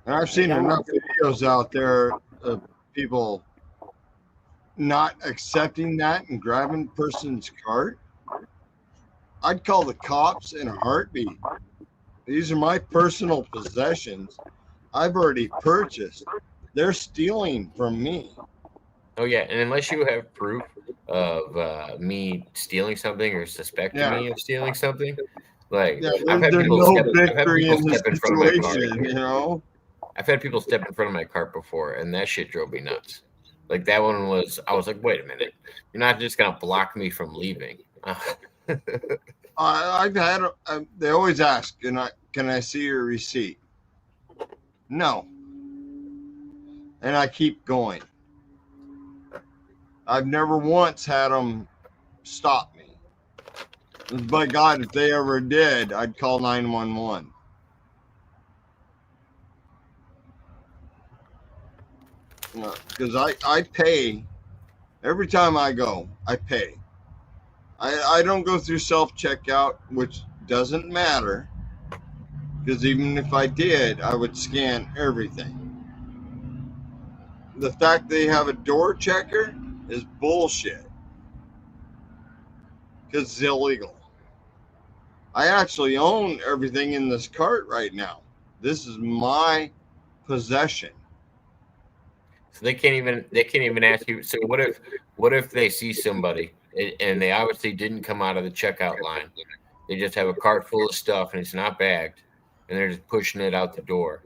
And I've seen enough videos out there of people not accepting that and grabbing a person's cart. I'd call the cops in a heartbeat. These are my personal possessions. I've already purchased. They're stealing from me. Oh yeah, and unless you have proof of me stealing something or suspecting me of stealing something, like I've had there's people no step, I've had victory people in this step in front of my car. situation, you know? I've had people step in front of my cart before, and that shit drove me nuts. Like that one was, I was like, wait a minute, you're not just gonna block me from leaving. I've had. They always ask, can I see your receipt? No. And I keep going. I've never once had them stop me. By God, if they ever did, I'd call 911. Because I pay every time I go. I pay. I don't go through self-checkout, which doesn't matter, because even if I did, I would scan everything. The fact they have a door checker is bullshit, because it's illegal. I actually own everything in this cart right now. This is my possession. So they can't even ask you. So what if they see somebody and they obviously didn't come out of the checkout line? They just have a cart full of stuff and it's not bagged, and they're just pushing it out the door.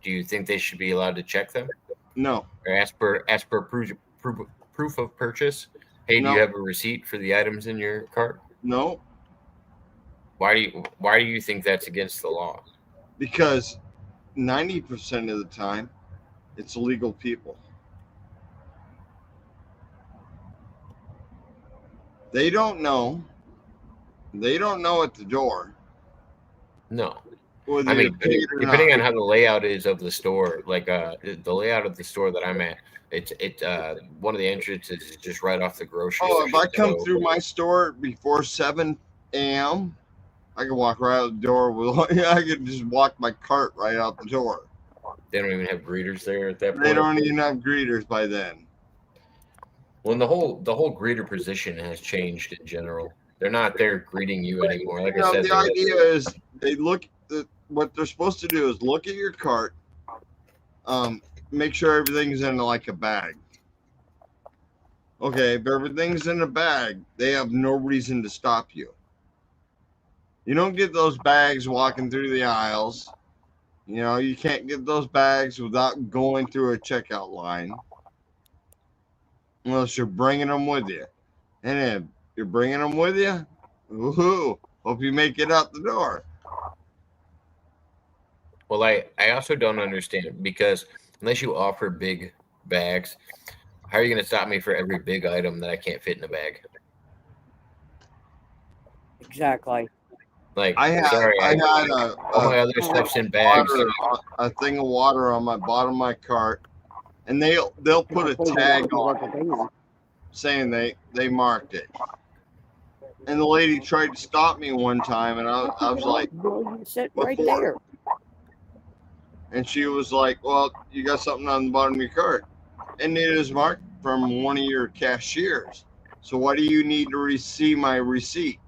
Do you think they should be allowed to check them? No. Or ask for proof of purchase? Hey, No. do you have a receipt for the items in your cart? No. Why do you think that's against the law? Because 90% of the time, it's illegal people. They don't know. They don't know at the door. No. Whether I you're mean, paid or depending not. on how the layout is of the store, like the layout of the store that I'm at, it's one of the entrances is just right off the grocery Oh, if I section, come so- through my store before 7 a.m., I can walk right out the door. I can just walk my cart right out the door. They don't even have greeters there at that point. They don't even have greeters by then. Well, and the whole greeter position has changed in general. They're not there greeting you anymore. Like I said, The idea is they look at what they're supposed to do is look at your cart, make sure everything's in like a bag. Okay, if everything's in a bag, they have no reason to stop you. You don't get those bags walking through the aisles. You know, you can't get those bags without going through a checkout line. Unless you're bringing them with you. And if you're bringing them with you, woohoo, hope you make it out the door. Well, I also don't understand, because unless you offer big bags, how are you going to stop me for every big item that I can't fit in a bag? Exactly. Like, I had all my other stuff's in bags. a thing of water on my bottom of my cart, and they'll put a tag on it saying they marked it. And the lady tried to stop me one time, and I was like, sit "What right for?" there. And she was like, "Well, you got something on the bottom of your cart, and it is marked from one of your cashiers. So why do you need to see my receipt?"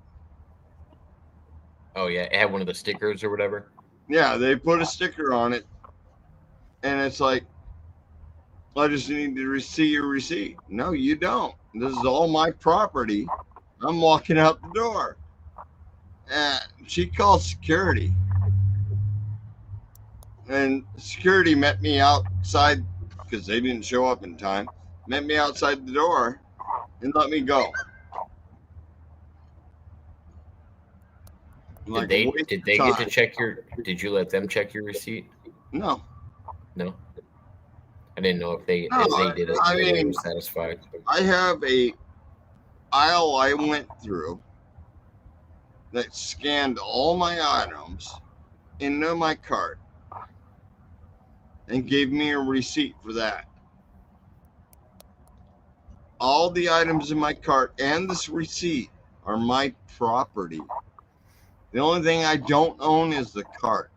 Oh yeah, it had one of the stickers or whatever. Yeah, they put a sticker on it, and it's like, I just need to see your receipt. No, you don't. This is all my property. I'm walking out the door. And she called security. And security met me outside, because they didn't show up in time, met me outside the door and let me go. Like Did they get to check your? Did you let them check your receipt? No. No. I didn't know if they did it. I They mean, were satisfied. I have a aisle I went through that scanned all my items into my cart and gave me a receipt for that. All the items in my cart and this receipt are my property. The only thing I don't own is the cart.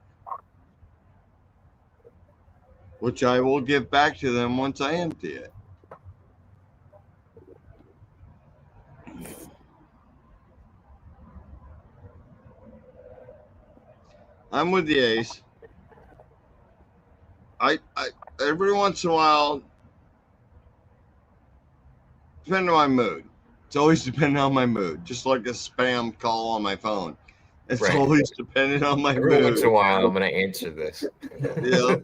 which I will give back to them once I empty it. I'm with the Ace. I every once in a while, depending on my mood. It's always depending on my mood, just like a spam call on my phone. It's Right. always dependent on my Every mood. once in a while, I'm going to answer this. Yeah.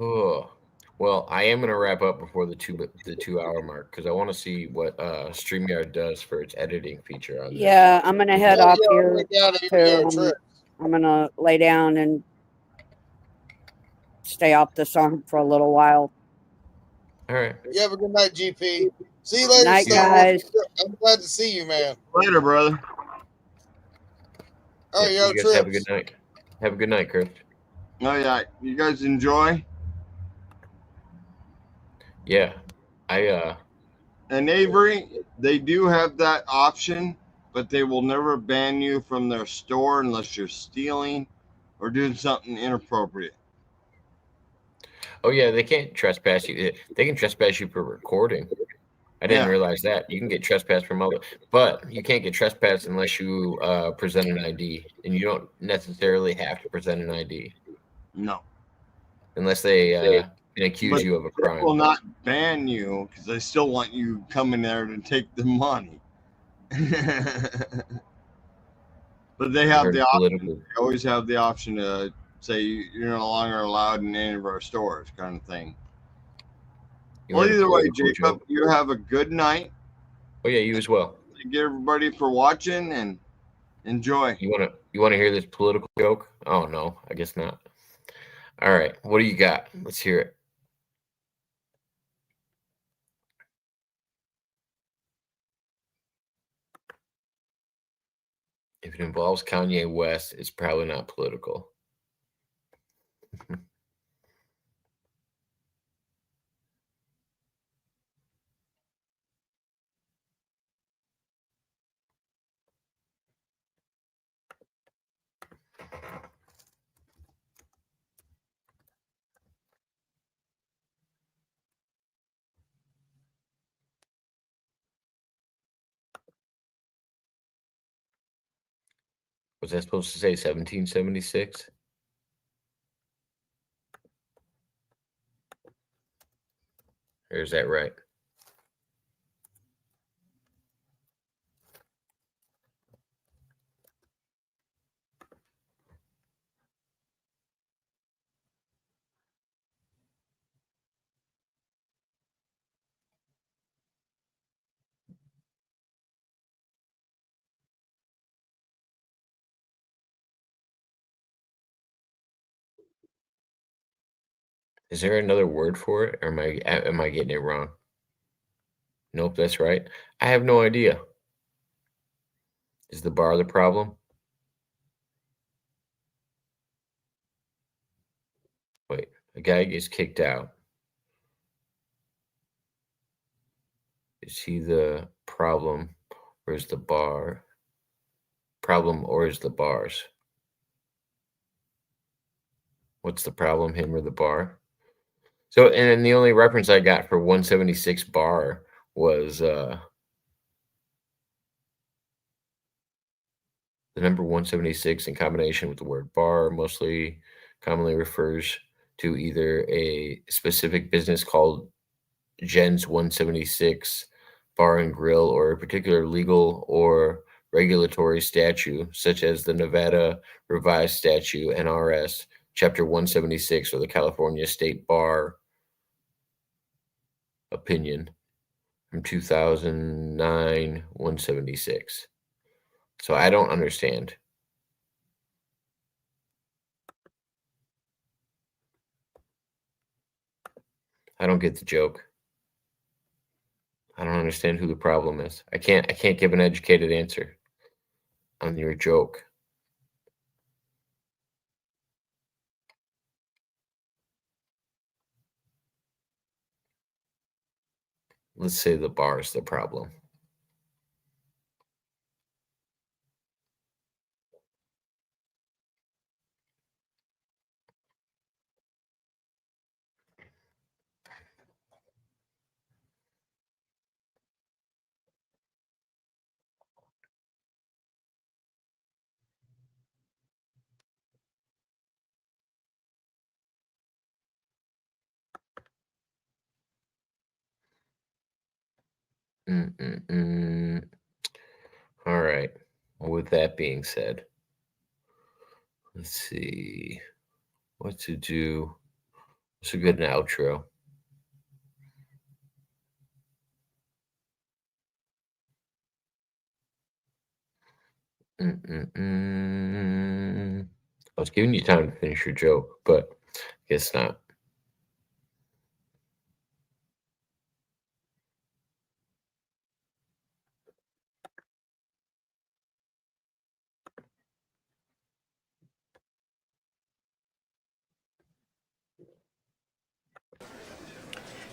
Oh, well, I am going to wrap up before the 2 hour mark because I want to see what StreamYard does for its editing feature on this. Yeah, I'm gonna head off here down to to. your trip. I'm gonna lay down and stay off this arm for a little while. All right. You have a good night, GP. See you later, Night, Star Wars. guys. I'm glad to see you, man. Later, brother. All right, Yeah, yo, you guys have a trips. good night. Have a good night, Chris. Oh yeah, you guys enjoy. Yeah, And Avery, they do have that option, but they will never ban you from their store unless you're stealing or doing something inappropriate. Oh yeah, they can't trespass you. They can trespass you for recording. I didn't Yeah. realize that. You can get trespassed from other, but you can't get trespassed unless you present an ID, and you don't necessarily have to present an ID No. unless they can accuse But you of a they crime. will not ban you because they still want you coming there to take the money. But they have heard the option. political. They always have the option to say you're no longer allowed in any of our stores, kind of thing. You Well, heard a either way, political Jacob, joke. you have a good night. Oh yeah, you as well. Thank you, everybody, for watching and enjoy. You wanna hear this political joke? Oh no, I guess not. All right, what do you got? Let's hear it. If it involves Kanye West, it's probably not political. Was that supposed to say 1776? Or is that right? Is there another word for it, or am I getting it wrong? Nope, that's right. I have no idea. Is the bar the problem? Wait, a guy gets kicked out. Is he the problem, or is the bar problem, or is the bars? What's the problem, him or the bar? So, and then the only reference I got for 176 bar was the number 176 in combination with the word bar mostly commonly refers to either a specific business called Jen's 176 Bar and Grill or a particular legal or regulatory statute, such as the Nevada Revised Statute NRS Chapter 176 or the California State Bar Opinion from 2009 176. So I don't understand. I don't get the joke. I don't understand who the problem is. I can't give an educated answer on your joke. Let's say the bar is the problem. All right. Well, with that being said, let's see what to do. What's a good outro? I was giving you time to finish your joke, but I guess not.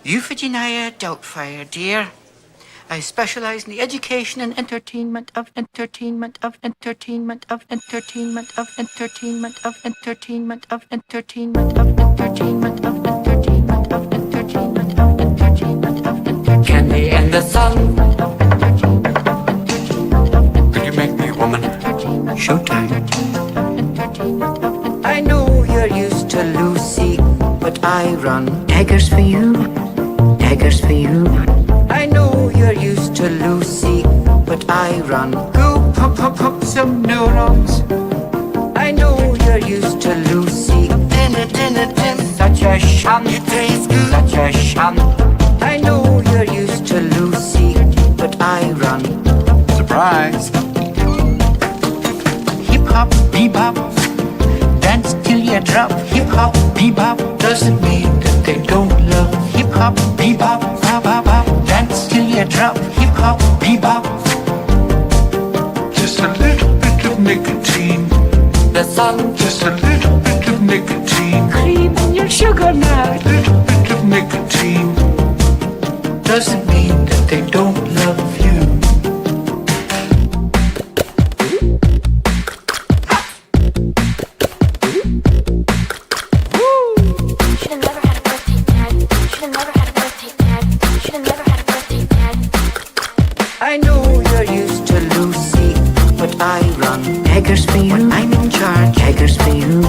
Euphigenia Doubtfire, dear. I specialize in the education and entertainment of entertainment of entertainment of entertainment of entertainment of entertainment of entertainment of entertainment of entertainment of entertainment of entertainment of entertainment. Candy and the sun. Could you make me a woman? Showtime. I know you're used to Lucy, but I run daggers for you, daggers for you. I know you're used to Lucy, but I run go pump pump pump some neurons. I know you're used to Lucy, dinner dinner din, such a shun, it tastes good, such a shun. I know you're used to Lucy, but I run. Surprise! Hip hop, bebop, dance till you drop. Hip hop, bebop doesn't mean that they don't love. Hip hop, bebop, bop bop bop. Dance till you drop, hip hop, bebop. Just a little bit of nicotine. The sun. Just a little bit of nicotine. Cream in your sugar now. Little bit of nicotine. Doesn't mean that they don't love you. Should've never had a birthday, Dad. Should've never had a birthday, Dad. Should've never had a birthday, Dad. I know you're used to Lucy, but I run daggers for you. When I'm in charge, daggers for you.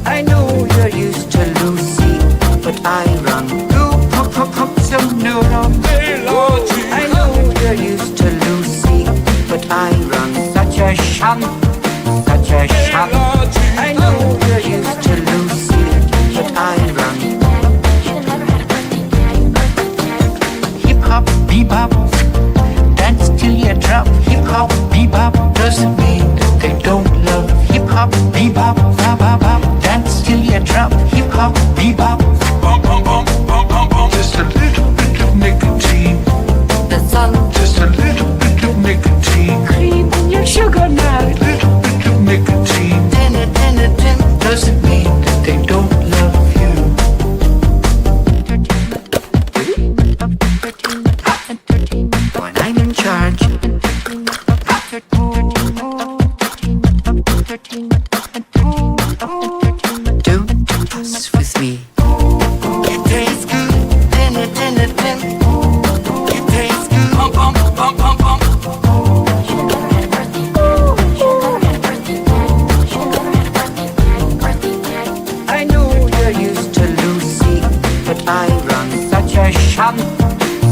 I know you're used to Lucy, but I run go pump pump pump some neurons. I know you're used to Lucy, but I run such a shun, such a shun. I know you're used to Lucy, but I run. Should've never had a birthday, Dad. Hip hop, bebop, dance till you drop. Hip hop, bebop doesn't mean that they don't love. Hip hop, bebop, bop bop bop. Dance till you drop. Hip hop, bebop. Just a little bit of nicotine. The sun. Just a little bit of nicotine. Cream in your sugar now. Little bit of nicotine. Dinner dinner din doesn't mean that they don't love you. When I'm in charge, don't fuss with me. It tastes good, dinner, dinner, din. It tastes good, pump, pump, pump, pump, pump. Should've never had a birthday, Dad. Should've never had a birthday, Dad. Should've never had a birthday, Dad. Birthday, Dad. I know you're used to Lucy, but I run such a shun,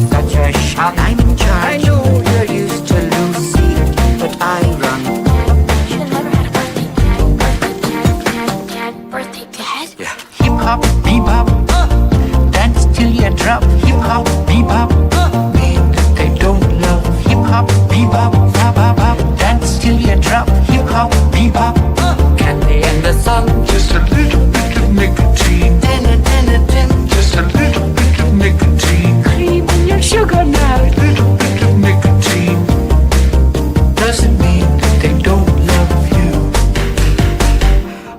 such a shun. I'm in charge. I know you're used to Lucy, but I run. Should've never had a birthday, Dad. Birthday, Dad, Dad, Dad. Birthday, Dad. Yeah. Hip hop, bebop, dance till you drop. Hip hop, bebop, mean that they don't love. Hip hop, bebop, bop bop bop. Dance till you drop. Hip hop, bebop, candy and the sun. Just a little bit of nicotine. Dinner, dinner, din. Just a little bit of nicotine. Cream in your sugar now. Little bit of nicotine. Doesn't mean that they don't love you.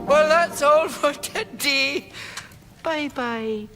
Well, that's all for today. Bye bye.